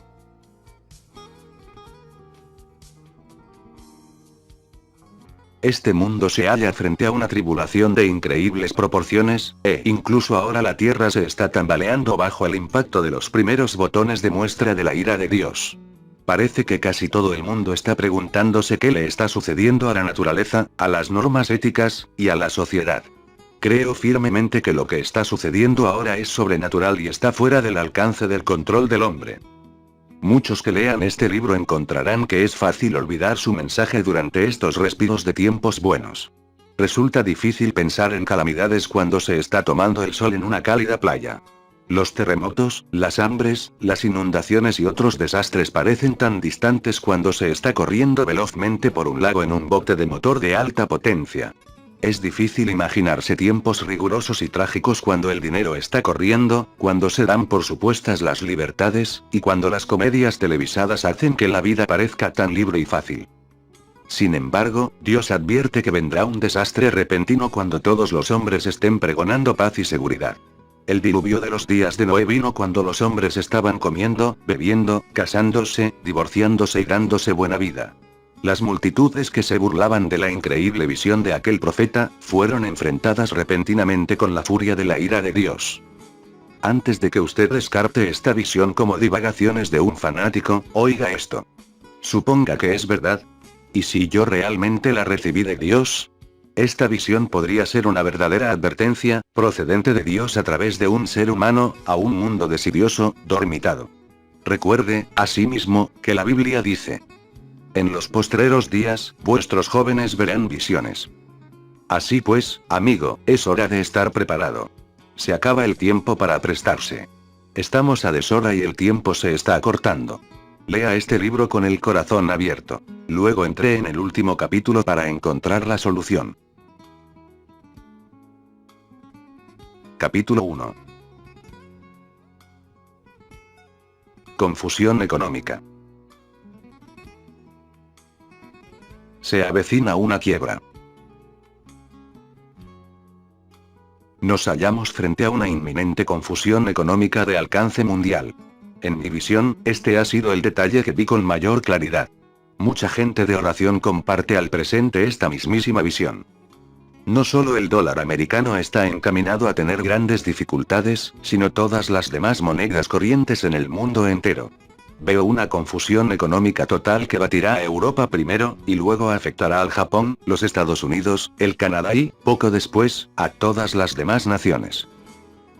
Speaker 1: Este mundo se halla frente a una tribulación de increíbles proporciones, e incluso ahora la tierra se está tambaleando bajo el impacto de los primeros botones de muestra de la ira de Dios. Parece que casi todo el mundo está preguntándose qué le está sucediendo a la naturaleza, a las normas éticas, y a la sociedad. Creo firmemente que lo que está sucediendo ahora es sobrenatural y está fuera del alcance del control del hombre. Muchos que lean este libro encontrarán que es fácil olvidar su mensaje durante estos respiros de tiempos buenos. Resulta difícil pensar en calamidades cuando se está tomando el sol en una cálida playa. Los terremotos, las hambres, las inundaciones y otros desastres parecen tan distantes cuando se está corriendo velozmente por un lago en un bote de motor de alta potencia. Es difícil imaginarse tiempos rigurosos y trágicos cuando el dinero está corriendo, cuando se dan por supuestas las libertades, y cuando las comedias televisadas hacen que la vida parezca tan libre y fácil. Sin embargo, Dios advierte que vendrá un desastre repentino cuando todos los hombres estén pregonando paz y seguridad. El diluvio de los días de Noé vino cuando los hombres estaban comiendo, bebiendo, casándose, divorciándose y dándose buena vida. Las multitudes que se burlaban de la increíble visión de aquel profeta, fueron enfrentadas repentinamente con la furia de la ira de Dios. Antes de que usted descarte esta visión como divagaciones de un fanático, oiga esto. Suponga que es verdad. ¿Y si yo realmente la recibí de Dios? Esta visión podría ser una verdadera advertencia, procedente de Dios a través de un ser humano, a un mundo desidioso, dormitado. Recuerde, asimismo, que la Biblia dice: en los postreros días, vuestros jóvenes verán visiones. Así pues, amigo, es hora de estar preparado. Se acaba el tiempo para aprestarse. Estamos a deshora y el tiempo se está acortando. Lea este libro con el corazón abierto. Luego entré en el último capítulo para encontrar la solución. Capítulo 1. Confusión económica. Se avecina una quiebra. Nos hallamos frente a una inminente confusión económica de alcance mundial. En mi visión, este ha sido el detalle que vi con mayor claridad. Mucha gente de oración comparte al presente esta mismísima visión. No solo el dólar americano está encaminado a tener grandes dificultades, sino todas las demás monedas corrientes en el mundo entero. Veo una confusión económica total que batirá a Europa primero, y luego afectará al Japón, los Estados Unidos, el Canadá y, poco después, a todas las demás naciones.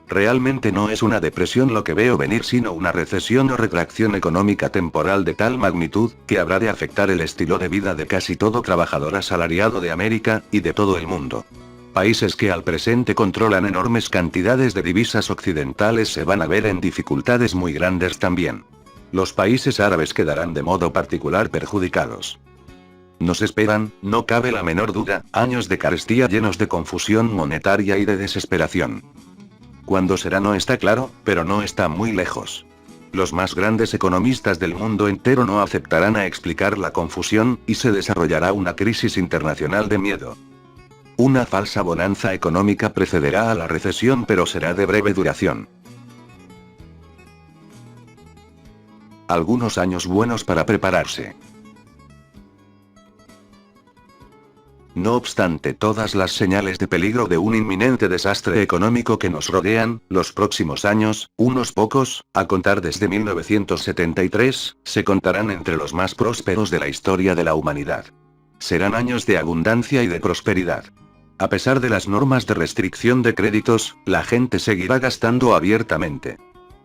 Speaker 1: Realmente no es una depresión lo que veo venir, sino una recesión o retracción económica temporal de tal magnitud, que habrá de afectar el estilo de vida de casi todo trabajador asalariado de América, y de todo el mundo. Países que al presente controlan enormes cantidades de divisas occidentales se van a ver en dificultades muy grandes también. Los países árabes quedarán de modo particular perjudicados. Nos esperan, no cabe la menor duda, años de carestía llenos de confusión monetaria y de desesperación. ¿Cuándo será? No está claro, pero no está muy lejos. Los más grandes economistas del mundo entero no aceptarán a explicar la confusión, y se desarrollará una crisis internacional de miedo. Una falsa bonanza económica precederá a la recesión, pero será de breve duración. Algunos años buenos para prepararse. No obstante todas las señales de peligro de un inminente desastre económico que nos rodean, los próximos años, unos pocos, a contar desde 1973, se contarán entre los más prósperos de la historia de la humanidad. Serán años de abundancia y de prosperidad. A pesar de las normas de restricción de créditos, la gente seguirá gastando abiertamente.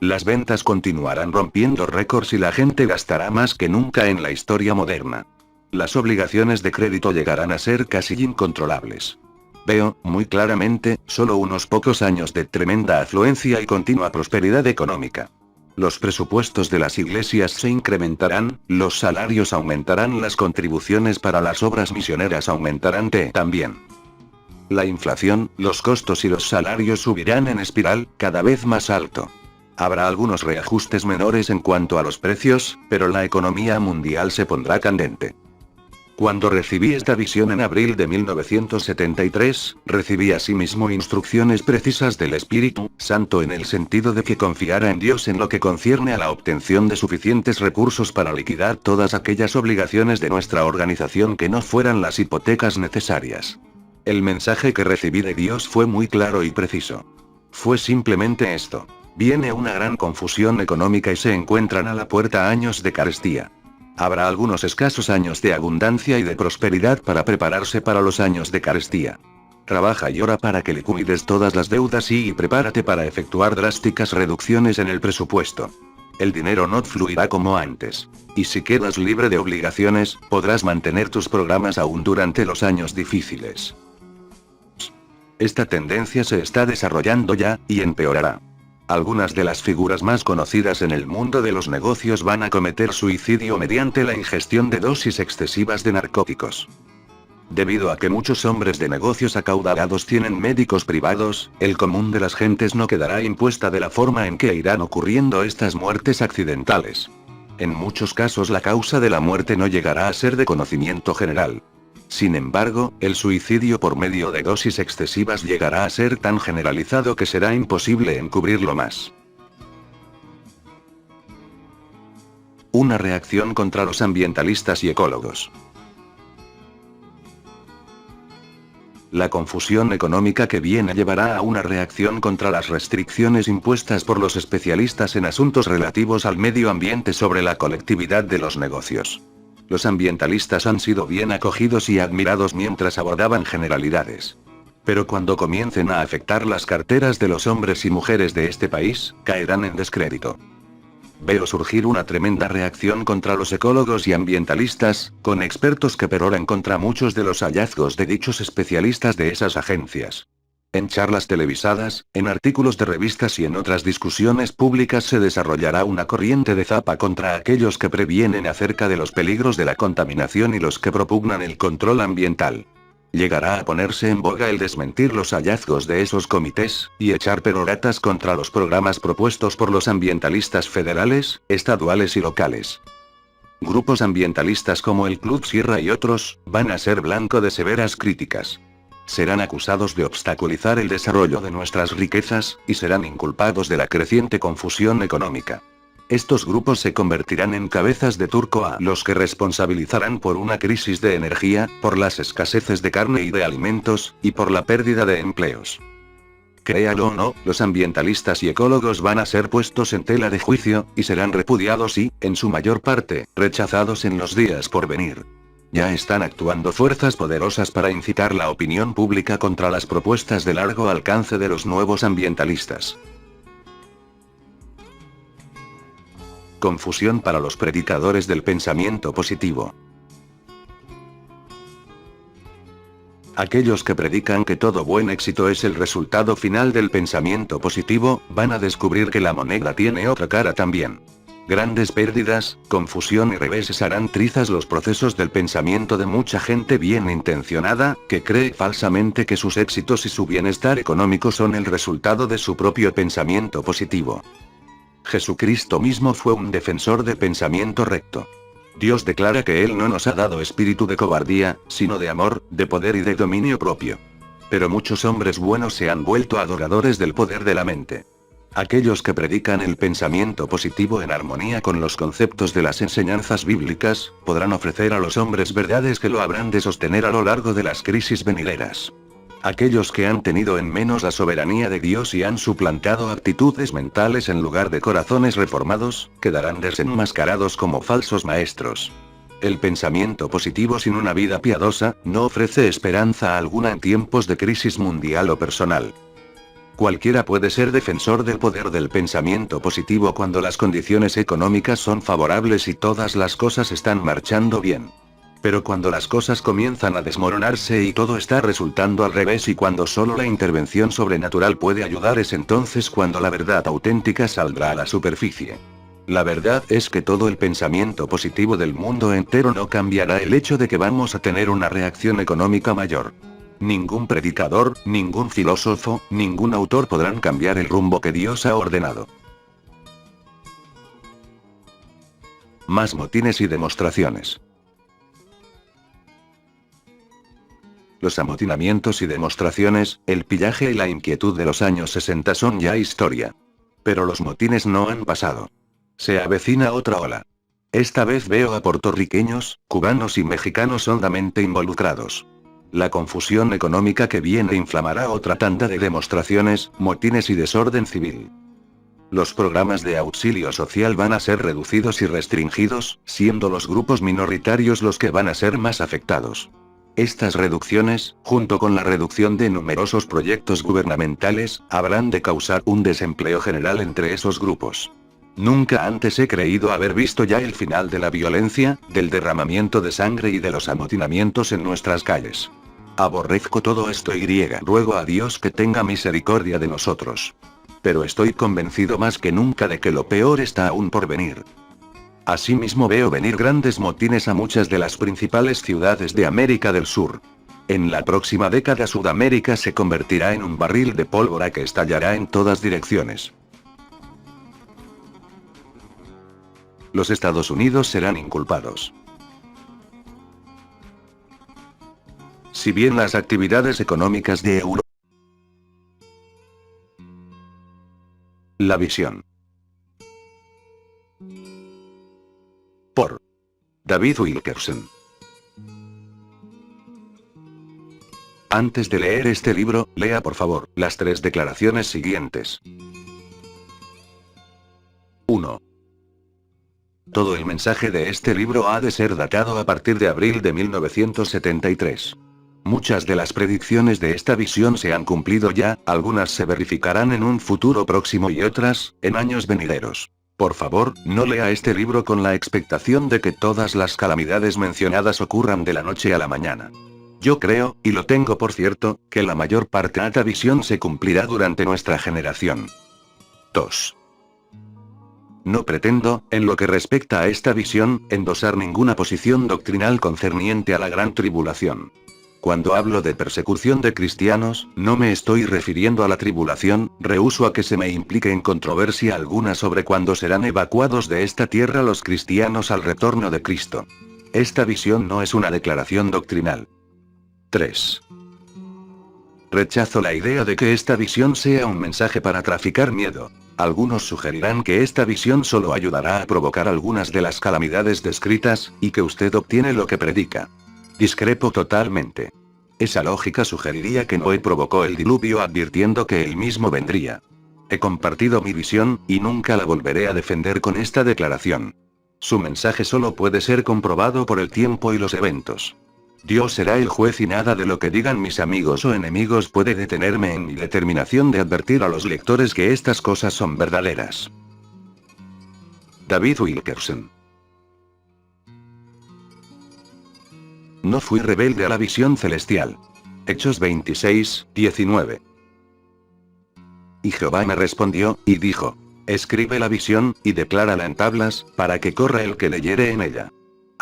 Speaker 1: Las ventas continuarán rompiendo récords y la gente gastará más que nunca en la historia moderna. Las obligaciones de crédito llegarán a ser casi incontrolables. Veo, muy claramente, solo unos pocos años de tremenda afluencia y continua prosperidad económica. Los presupuestos de las iglesias se incrementarán, los salarios aumentarán, las contribuciones para las obras misioneras aumentarán también. La inflación, los costos y los salarios subirán en espiral, cada vez más alto. Habrá algunos reajustes menores en cuanto a los precios, pero la economía mundial se pondrá candente. Cuando recibí esta visión en abril de 1973, recibí asimismo instrucciones precisas del Espíritu Santo en el sentido de que confiara en Dios en lo que concierne a la obtención de suficientes recursos para liquidar todas aquellas obligaciones de nuestra organización que no fueran las hipotecas necesarias. El mensaje que recibí de Dios fue muy claro y preciso. Fue simplemente esto: viene una gran confusión económica y se encuentran a la puerta años de carestía. Habrá algunos escasos años de abundancia y de prosperidad para prepararse para los años de carestía. Trabaja y ora para que liquides todas las deudas y prepárate para efectuar drásticas reducciones en el presupuesto. El dinero no fluirá como antes. Y si quedas libre de obligaciones, podrás mantener tus programas aún durante los años difíciles. Esta tendencia se está desarrollando ya, y empeorará. Algunas de las figuras más conocidas en el mundo de los negocios van a cometer suicidio mediante la ingestión de dosis excesivas de narcóticos. Debido a que muchos hombres de negocios acaudalados tienen médicos privados, el común de las gentes no quedará impuesta de la forma en que irán ocurriendo estas muertes accidentales. En muchos casos la causa de la muerte no llegará a ser de conocimiento general. Sin embargo, el suicidio por medio de dosis excesivas llegará a ser tan generalizado que será imposible encubrirlo más. Una reacción contra los ambientalistas y ecólogos. La confusión económica que viene llevará a una reacción contra las restricciones impuestas por los especialistas en asuntos relativos al medio ambiente sobre la colectividad de los negocios. Los ambientalistas han sido bien acogidos y admirados mientras abordaban generalidades. Pero cuando comiencen a afectar las carteras de los hombres y mujeres de este país, caerán en descrédito. Veo surgir una tremenda reacción contra los ecólogos y ambientalistas, con expertos que peroran contra muchos de los hallazgos de dichos especialistas de esas agencias. En charlas televisadas, en artículos de revistas y en otras discusiones públicas se desarrollará una corriente de zapa contra aquellos que previenen acerca de los peligros de la contaminación y los que propugnan el control ambiental. Llegará a ponerse en boga el desmentir los hallazgos de esos comités, y echar peroratas contra los programas propuestos por los ambientalistas federales, estaduales y locales. Grupos ambientalistas como el Club Sierra y otros, van a ser blanco de severas críticas. serán acusados de obstaculizar el desarrollo de nuestras riquezas, y serán inculpados de la creciente confusión económica. Estos grupos se convertirán en cabezas de turco a los que responsabilizarán por una crisis de energía, por las escaseces de carne y de alimentos, y por la pérdida de empleos. Créalo o no, los ambientalistas y ecólogos van a ser puestos en tela de juicio, y serán repudiados y, en su mayor parte, rechazados en los días por venir. Ya están actuando fuerzas poderosas para incitar la opinión pública contra las propuestas de largo alcance de los nuevos ambientalistas. Confusión para los predicadores del pensamiento positivo. Aquellos que predican que todo buen éxito es el resultado final del pensamiento positivo, van a descubrir que la moneda tiene otra cara también. Grandes pérdidas, confusión y reveses harán trizas los procesos del pensamiento de mucha gente bien intencionada, que cree falsamente que sus éxitos y su bienestar económico son el resultado de su propio pensamiento positivo. Jesucristo mismo fue un defensor del pensamiento recto. Dios declara que Él no nos ha dado espíritu de cobardía, sino de amor, de poder y de dominio propio. Pero muchos hombres buenos se han vuelto adoradores del poder de la mente. Aquellos que predican el pensamiento positivo en armonía con los conceptos de las enseñanzas bíblicas, podrán ofrecer a los hombres verdades que lo habrán de sostener a lo largo de las crisis venideras. Aquellos que han tenido en menos la soberanía de Dios y han suplantado actitudes mentales en lugar de corazones reformados, quedarán desenmascarados como falsos maestros. El pensamiento positivo sin una vida piadosa, no ofrece esperanza alguna en tiempos de crisis mundial o personal. Cualquiera puede ser defensor del poder del pensamiento positivo cuando las condiciones económicas son favorables y todas las cosas están marchando bien. Pero cuando las cosas comienzan a desmoronarse y todo está resultando al revés y cuando solo la intervención sobrenatural puede ayudar, es entonces cuando la verdad auténtica saldrá a la superficie. La verdad es que todo el pensamiento positivo del mundo entero no cambiará el hecho de que vamos a tener una reacción económica mayor. Ningún predicador, ningún filósofo, ningún autor podrán cambiar el rumbo que Dios ha ordenado. Más motines y demostraciones. Los amotinamientos y demostraciones, el pillaje y la inquietud de los años 60 son ya historia. Pero los motines no han pasado. Se avecina otra ola. Esta vez veo a puertorriqueños, cubanos y mexicanos hondamente involucrados. La confusión económica que viene inflamará otra tanda de demostraciones, motines y desorden civil. Los programas de auxilio social van a ser reducidos y restringidos, siendo los grupos minoritarios los que van a ser más afectados. Estas reducciones, junto con la reducción de numerosos proyectos gubernamentales, habrán de causar un desempleo general entre esos grupos. Nunca antes he creído haber visto ya el final de la violencia, del derramamiento de sangre y de los amotinamientos en nuestras calles. Aborrezco todo esto y ruego a Dios que tenga misericordia de nosotros. Pero estoy convencido más que nunca de que lo peor está aún por venir. Asimismo veo venir grandes motines a muchas de las principales ciudades de América del Sur. En la próxima década Sudamérica se convertirá en un barril de pólvora que estallará en todas direcciones. Los Estados Unidos serán inculpados. Si bien las actividades económicas de Europa. La visión. Por David Wilkerson. Antes de leer este libro, lea por favor las 3 declaraciones siguientes. 1. Todo el mensaje de este libro ha de ser datado a partir de abril de 1973. Muchas de las predicciones de esta visión se han cumplido ya, algunas se verificarán en un futuro próximo y otras, en años venideros. Por favor, no lea este libro con la expectación de que todas las calamidades mencionadas ocurran de la noche a la mañana. Yo creo, y lo tengo por cierto, que la mayor parte de esta visión se cumplirá durante nuestra generación. 2. No pretendo, en lo que respecta a esta visión, endosar ninguna posición doctrinal concerniente a la gran tribulación. Cuando hablo de persecución de cristianos, no me estoy refiriendo a la tribulación, rehúso a que se me implique en controversia alguna sobre cuándo serán evacuados de esta tierra los cristianos al retorno de Cristo. Esta visión no es una declaración doctrinal. 3. Rechazo la idea de que esta visión sea un mensaje para traficar miedo. Algunos sugerirán que esta visión solo ayudará a provocar algunas de las calamidades descritas, y que usted obtiene lo que predica. Discrepo totalmente. Esa lógica sugeriría que Noé provocó el diluvio advirtiendo que él mismo vendría. He compartido mi visión, y nunca la volveré a defender con esta declaración. Su mensaje solo puede ser comprobado por el tiempo y los eventos. Dios será el juez y nada de lo que digan mis amigos o enemigos puede detenerme en mi determinación de advertir a los lectores que estas cosas son verdaderas. David Wilkerson. No fui rebelde a la visión celestial. Hechos 26, 19. Y Jehová me respondió, y dijo: escribe la visión, y declárala en tablas, para que corra el que leyere en ella.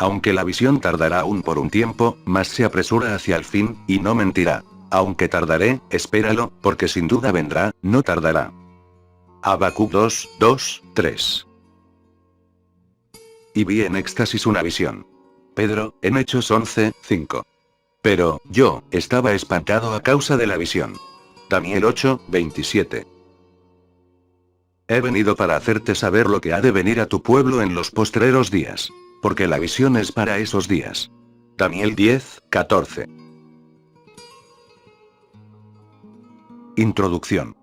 Speaker 1: Aunque la visión tardará aún por un tiempo, mas se apresura hacia el fin, y no mentirá. Aunque tardaré, espéralo, porque sin duda vendrá, no tardará. Habacuc 2, 2, 3. Y vi en éxtasis una visión. Pedro, en Hechos 11, 5. Pero, yo, estaba espantado a causa de la visión. Daniel 8, 27. He venido para hacerte saber lo que ha de venir a tu pueblo en los postreros días. Porque la visión es para esos días. Daniel 10, 14. Introducción.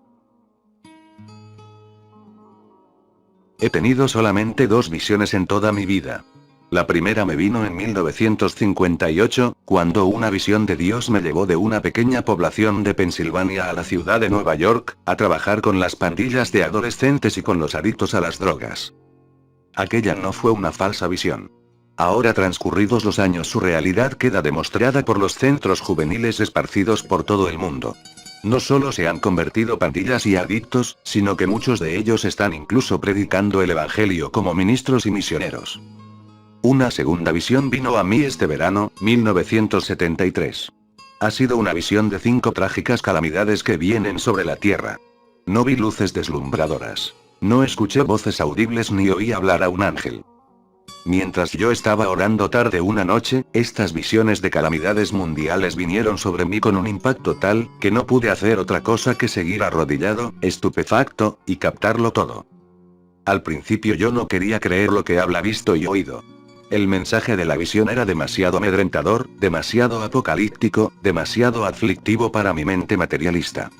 Speaker 1: He tenido solamente 2 visiones en toda mi vida. La primera me vino en 1958, cuando una visión de Dios me llevó de una pequeña población de Pensilvania a la ciudad de Nueva York, a trabajar con las pandillas de adolescentes y con los adictos a las drogas. Aquella no fue una falsa visión. Ahora transcurridos los años su realidad queda demostrada por los centros juveniles esparcidos por todo el mundo. No solo se han convertido pandillas y adictos, sino que muchos de ellos están incluso predicando el evangelio como ministros y misioneros. Una segunda visión vino a mí este verano, 1973. Ha sido una visión de 5 trágicas calamidades que vienen sobre la tierra. No vi luces deslumbradoras. No escuché voces audibles ni oí hablar a un ángel. Mientras yo estaba orando tarde una noche, estas visiones de calamidades mundiales vinieron sobre mí con un impacto tal, que no pude hacer otra cosa que seguir arrodillado, estupefacto, y captarlo todo. Al principio yo no quería creer lo que había visto y oído. El mensaje de la visión era demasiado amedrentador, demasiado apocalíptico, demasiado aflictivo para mi mente materialista.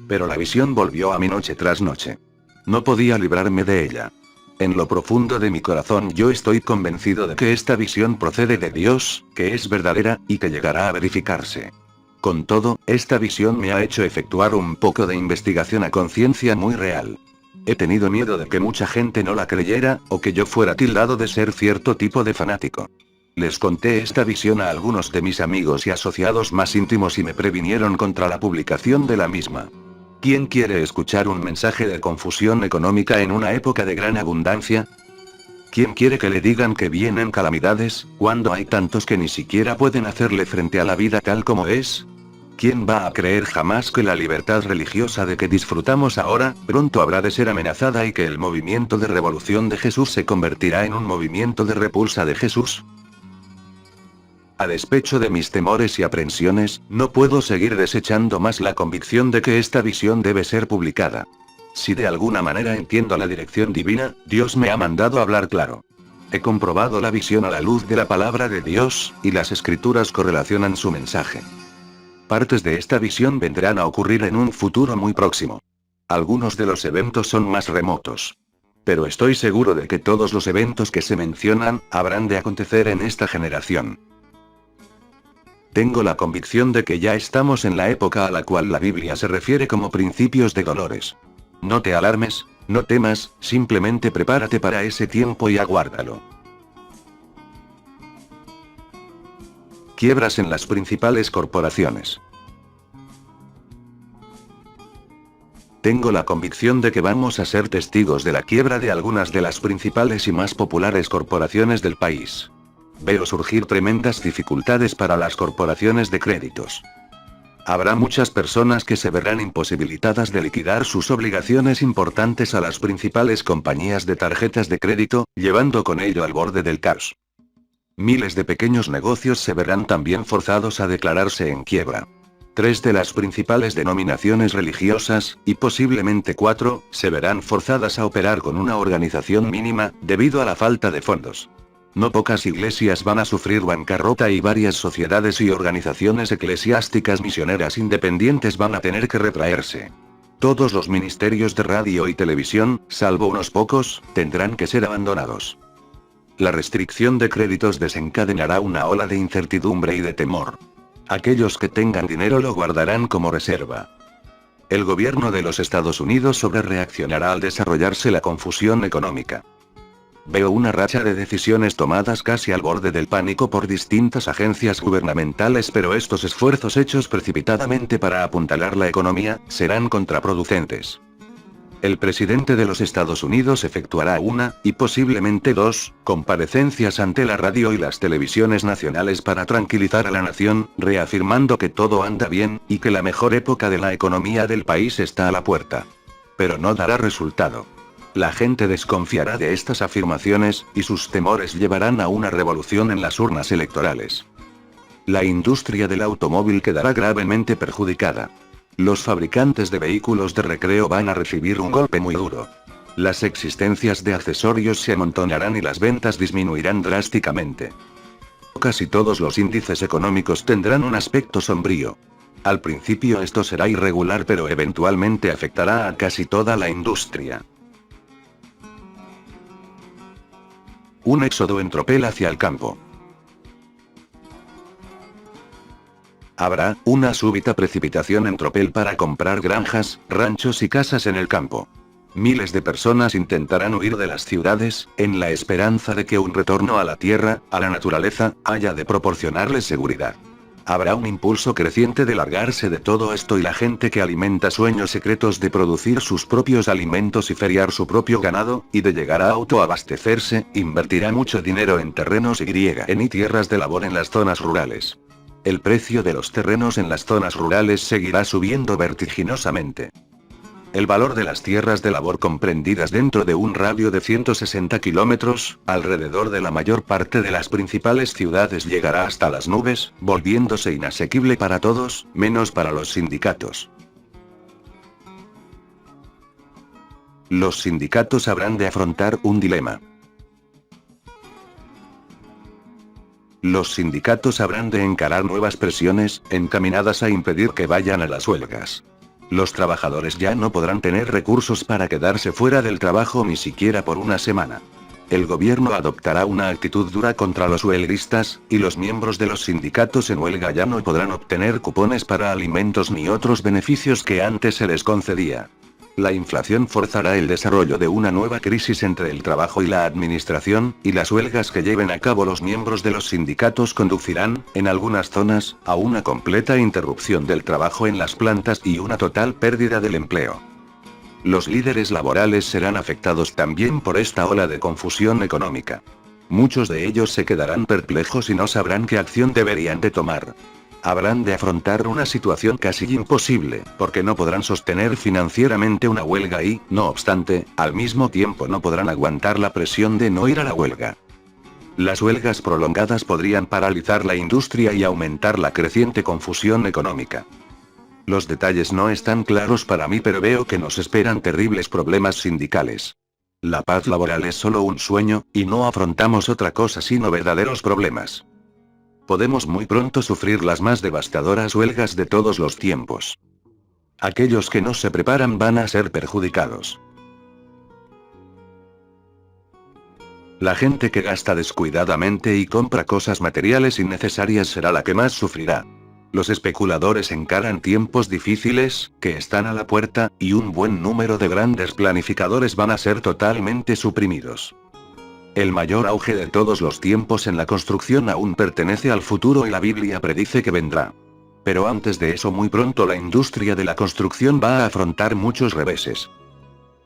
Speaker 1: Pero la visión volvió a mí noche tras noche. No podía librarme de ella. En lo profundo de mi corazón yo estoy convencido de que esta visión procede de Dios, que es verdadera, y que llegará a verificarse. Con todo, esta visión me ha hecho efectuar un poco de investigación a conciencia muy real. He tenido miedo de que mucha gente no la creyera, o que yo fuera tildado de ser cierto tipo de fanático. Les conté esta visión a algunos de mis amigos y asociados más íntimos y me previnieron contra la publicación de la misma. ¿Quién quiere escuchar un mensaje de confusión económica en una época de gran abundancia? ¿Quién quiere que le digan que vienen calamidades, cuando hay tantos que ni siquiera pueden hacerle frente a la vida tal como es? ¿Quién va a creer jamás que la libertad religiosa de que disfrutamos ahora, pronto habrá de ser amenazada y que el movimiento de revolución de Jesús se convertirá en un movimiento de repulsa de Jesús? A despecho de mis temores y aprensiones, no puedo seguir desechando más la convicción de que esta visión debe ser publicada. Si de alguna manera entiendo la dirección divina, Dios me ha mandado hablar claro. He comprobado la visión a la luz de la palabra de Dios, y las escrituras correlacionan su mensaje. Partes de esta visión vendrán a ocurrir en un futuro muy próximo. Algunos de los eventos son más remotos. Pero estoy seguro de que todos los eventos que se mencionan, habrán de acontecer en esta generación. Tengo la convicción de que ya estamos en la época a la cual la Biblia se refiere como principios de dolores. No te alarmes, no temas, simplemente prepárate para ese tiempo y aguárdalo. Quiebras en las principales corporaciones. Tengo la convicción de que vamos a ser testigos de la quiebra de algunas de las principales y más populares corporaciones del país. Veo surgir tremendas dificultades para las corporaciones de créditos. Habrá muchas personas que se verán imposibilitadas de liquidar sus obligaciones importantes a las principales compañías de tarjetas de crédito, llevando con ello al borde del caos. Miles de pequeños negocios se verán también forzados a declararse en quiebra. 3 de las principales denominaciones religiosas, y posiblemente 4, se verán forzadas a operar con una organización mínima, debido a la falta de fondos. No pocas iglesias van a sufrir bancarrota y varias sociedades y organizaciones eclesiásticas misioneras independientes van a tener que retraerse. Todos los ministerios de radio y televisión, salvo unos pocos, tendrán que ser abandonados. La restricción de créditos desencadenará una ola de incertidumbre y de temor. Aquellos que tengan dinero lo guardarán como reserva. El gobierno de los Estados Unidos sobrereaccionará al desarrollarse la confusión económica. Veo una racha de decisiones tomadas casi al borde del pánico por distintas agencias gubernamentales, pero estos esfuerzos hechos precipitadamente para apuntalar la economía, serán contraproducentes. El presidente de los Estados Unidos efectuará una, y posiblemente 2, comparecencias ante la radio y las televisiones nacionales para tranquilizar a la nación, reafirmando que todo anda bien, y que la mejor época de la economía del país está a la puerta. Pero no dará resultado. La gente desconfiará de estas afirmaciones, y sus temores llevarán a una revolución en las urnas electorales. La industria del automóvil quedará gravemente perjudicada. Los fabricantes de vehículos de recreo van a recibir un golpe muy duro. Las existencias de accesorios se amontonarán y las ventas disminuirán drásticamente. Casi todos los índices económicos tendrán un aspecto sombrío. Al principio esto será irregular, pero eventualmente afectará a casi toda la industria. Un éxodo en tropel hacia el campo. Habrá una súbita precipitación en tropel para comprar granjas, ranchos y casas en el campo. Miles de personas intentarán huir de las ciudades, en la esperanza de que un retorno a la tierra, a la naturaleza, haya de proporcionarles seguridad. Habrá un impulso creciente de largarse de todo esto y la gente que alimenta sueños secretos de producir sus propios alimentos y feriar su propio ganado, y de llegar a autoabastecerse, invertirá mucho dinero en terrenos y tierras de labor en las zonas rurales. El precio de los terrenos en las zonas rurales seguirá subiendo vertiginosamente. El valor de las tierras de labor comprendidas dentro de un radio de 160 kilómetros, alrededor de la mayor parte de las principales ciudades, llegará hasta las nubes, volviéndose inasequible para todos, menos para los sindicatos. Los sindicatos habrán de afrontar un dilema. Los sindicatos habrán de encarar nuevas presiones, encaminadas a impedir que vayan a las huelgas. Los trabajadores ya no podrán tener recursos para quedarse fuera del trabajo ni siquiera por una semana. El gobierno adoptará una actitud dura contra los huelguistas, y los miembros de los sindicatos en huelga ya no podrán obtener cupones para alimentos ni otros beneficios que antes se les concedía. La inflación forzará el desarrollo de una nueva crisis entre el trabajo y la administración, y las huelgas que lleven a cabo los miembros de los sindicatos conducirán, en algunas zonas, a una completa interrupción del trabajo en las plantas y una total pérdida del empleo. Los líderes laborales serán afectados también por esta ola de confusión económica. Muchos de ellos se quedarán perplejos y no sabrán qué acción deberían de tomar. Habrán de afrontar una situación casi imposible, porque no podrán sostener financieramente una huelga y, no obstante, al mismo tiempo no podrán aguantar la presión de no ir a la huelga. Las huelgas prolongadas podrían paralizar la industria y aumentar la creciente confusión económica. Los detalles no están claros para mí, pero veo que nos esperan terribles problemas sindicales. La paz laboral es solo un sueño, y no afrontamos otra cosa sino verdaderos problemas. Podemos muy pronto sufrir las más devastadoras huelgas de todos los tiempos. Aquellos que no se preparan van a ser perjudicados. La gente que gasta descuidadamente y compra cosas materiales innecesarias será la que más sufrirá. Los especuladores encaran tiempos difíciles, que están a la puerta, y un buen número de grandes planificadores van a ser totalmente suprimidos. El mayor auge de todos los tiempos en la construcción aún pertenece al futuro y la Biblia predice que vendrá. Pero antes de eso, muy pronto la industria de la construcción va a afrontar muchos reveses.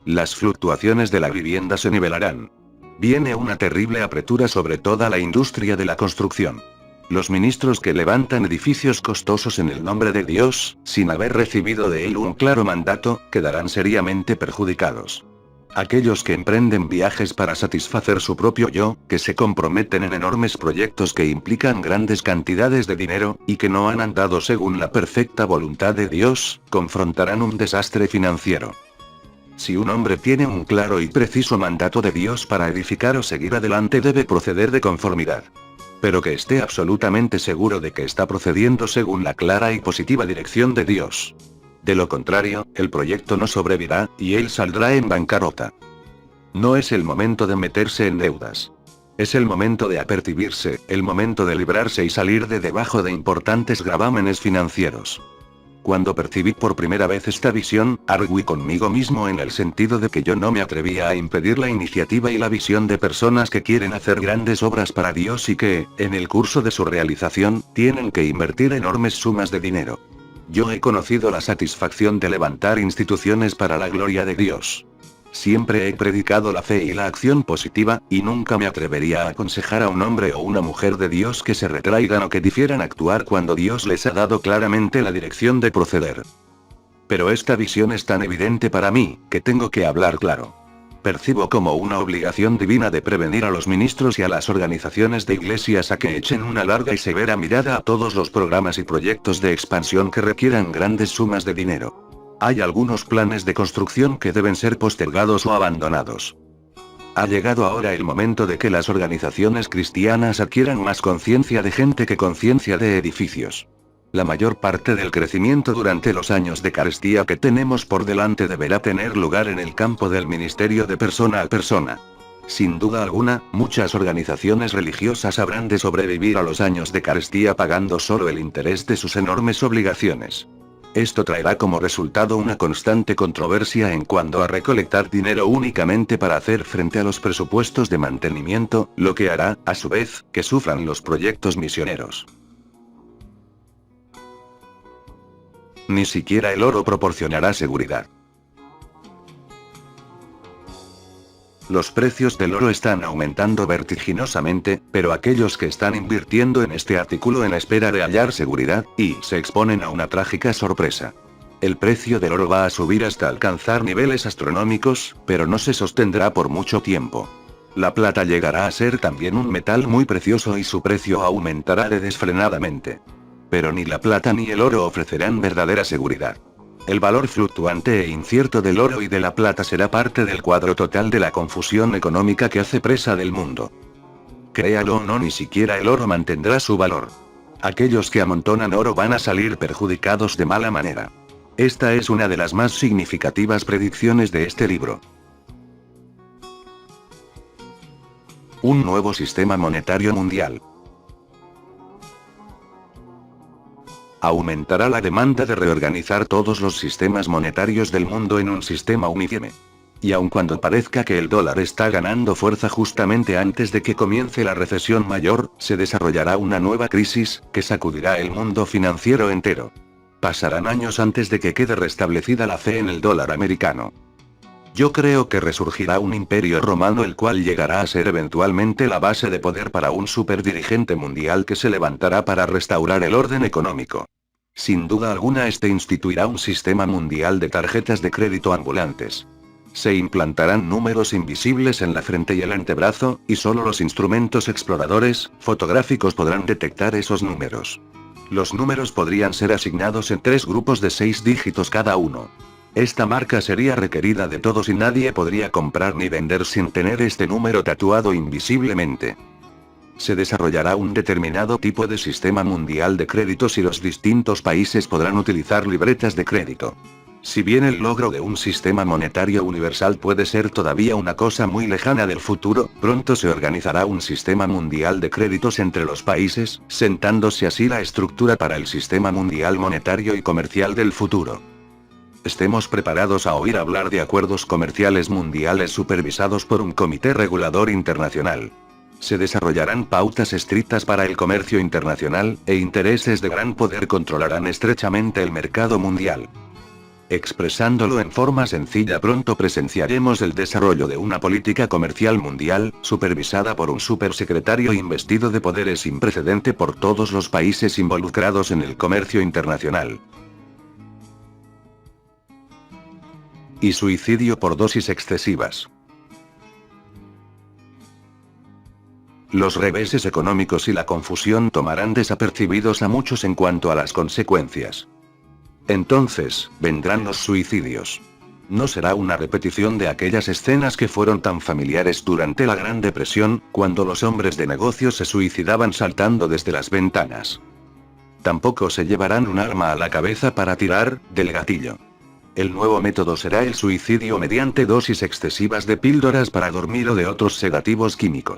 Speaker 1: Las fluctuaciones de la vivienda se nivelarán. Viene una terrible apretura sobre toda la industria de la construcción. Los ministros que levantan edificios costosos en el nombre de Dios, sin haber recibido de él un claro mandato, quedarán seriamente perjudicados. Aquellos que emprenden viajes para satisfacer su propio yo, que se comprometen en enormes proyectos que implican grandes cantidades de dinero, y que no han andado según la perfecta voluntad de Dios, confrontarán un desastre financiero. Si un hombre tiene un claro y preciso mandato de Dios para edificar o seguir adelante, debe proceder de conformidad. Pero que esté absolutamente seguro de que está procediendo según la clara y positiva dirección de Dios. De lo contrario, el proyecto no sobrevivirá, y él saldrá en bancarrota. No es el momento de meterse en deudas. Es el momento de apercibirse, el momento de librarse y salir de debajo de importantes gravámenes financieros. Cuando percibí por primera vez esta visión, arguí conmigo mismo en el sentido de que yo no me atrevía a impedir la iniciativa y la visión de personas que quieren hacer grandes obras para Dios y que, en el curso de su realización, tienen que invertir enormes sumas de dinero. Yo he conocido la satisfacción de levantar instituciones para la gloria de Dios. Siempre he predicado la fe y la acción positiva, y nunca me atrevería a aconsejar a un hombre o una mujer de Dios que se retraigan o que difieran actuar cuando Dios les ha dado claramente la dirección de proceder. Pero esta visión es tan evidente para mí, que tengo que hablar claro. Percibo como una obligación divina de prevenir a los ministros y a las organizaciones de iglesias a que echen una larga y severa mirada a todos los programas y proyectos de expansión que requieran grandes sumas de dinero. Hay algunos planes de construcción que deben ser postergados o abandonados. Ha llegado ahora el momento de que las organizaciones cristianas adquieran más conciencia de gente que conciencia de edificios. La mayor parte del crecimiento durante los años de carestía que tenemos por delante deberá tener lugar en el campo del ministerio de persona a persona. Sin duda alguna, muchas organizaciones religiosas habrán de sobrevivir a los años de carestía pagando solo el interés de sus enormes obligaciones. Esto traerá como resultado una constante controversia en cuanto a recolectar dinero únicamente para hacer frente a los presupuestos de mantenimiento, lo que hará, a su vez, que sufran los proyectos misioneros. Ni siquiera el oro proporcionará seguridad. Los precios del oro están aumentando vertiginosamente, pero aquellos que están invirtiendo en este artículo en espera de hallar seguridad, y se exponen a una trágica sorpresa. El precio del oro va a subir hasta alcanzar niveles astronómicos, pero no se sostendrá por mucho tiempo. La plata llegará a ser también un metal muy precioso y su precio aumentará desfrenadamente. Pero ni la plata ni el oro ofrecerán verdadera seguridad. El valor fluctuante e incierto del oro y de la plata será parte del cuadro total de la confusión económica que hace presa del mundo. Créalo o no, ni siquiera el oro mantendrá su valor. Aquellos que amontonan oro van a salir perjudicados de mala manera. Esta es una de las más significativas predicciones de este libro. Un nuevo sistema monetario mundial. Aumentará la demanda de reorganizar todos los sistemas monetarios del mundo en un sistema uniforme. Y aun cuando parezca que el dólar está ganando fuerza justamente antes de que comience la recesión mayor, se desarrollará una nueva crisis, que sacudirá el mundo financiero entero. Pasarán años antes de que quede restablecida la fe en el dólar americano. Yo creo que resurgirá un imperio romano el cual llegará a ser eventualmente la base de poder para un superdirigente mundial que se levantará para restaurar el orden económico. Sin duda alguna este instituirá un sistema mundial de tarjetas de crédito ambulantes. Se implantarán números invisibles en la frente y el antebrazo, y solo los instrumentos exploradores, fotográficos podrán detectar esos números. Los números podrían ser asignados en 3 grupos de 6 dígitos cada uno. Esta marca sería requerida de todos y nadie podría comprar ni vender sin tener este número tatuado invisiblemente. Se desarrollará un determinado tipo de sistema mundial de créditos y los distintos países podrán utilizar libretas de crédito. Si bien el logro de un sistema monetario universal puede ser todavía una cosa muy lejana del futuro, pronto se organizará un sistema mundial de créditos entre los países, sentándose así la estructura para el sistema mundial monetario y comercial del futuro. Estemos preparados a oír hablar de acuerdos comerciales mundiales supervisados por un comité regulador internacional. Se desarrollarán pautas estrictas para el comercio internacional, e intereses de gran poder controlarán estrechamente el mercado mundial. Expresándolo en forma sencilla, pronto presenciaremos el desarrollo de una política comercial mundial, supervisada por un supersecretario investido de poderes sin precedente por todos los países involucrados en el comercio internacional. Y suicidio por dosis excesivas. Los reveses económicos y la confusión tomarán desapercibidos a muchos en cuanto a las consecuencias. Entonces, vendrán los suicidios. No será una repetición de aquellas escenas que fueron tan familiares durante la Gran Depresión, cuando los hombres de negocios se suicidaban saltando desde las ventanas. Tampoco se llevarán un arma a la cabeza para tirar del gatillo. El nuevo método será el suicidio mediante dosis excesivas de píldoras para dormir o de otros sedativos químicos.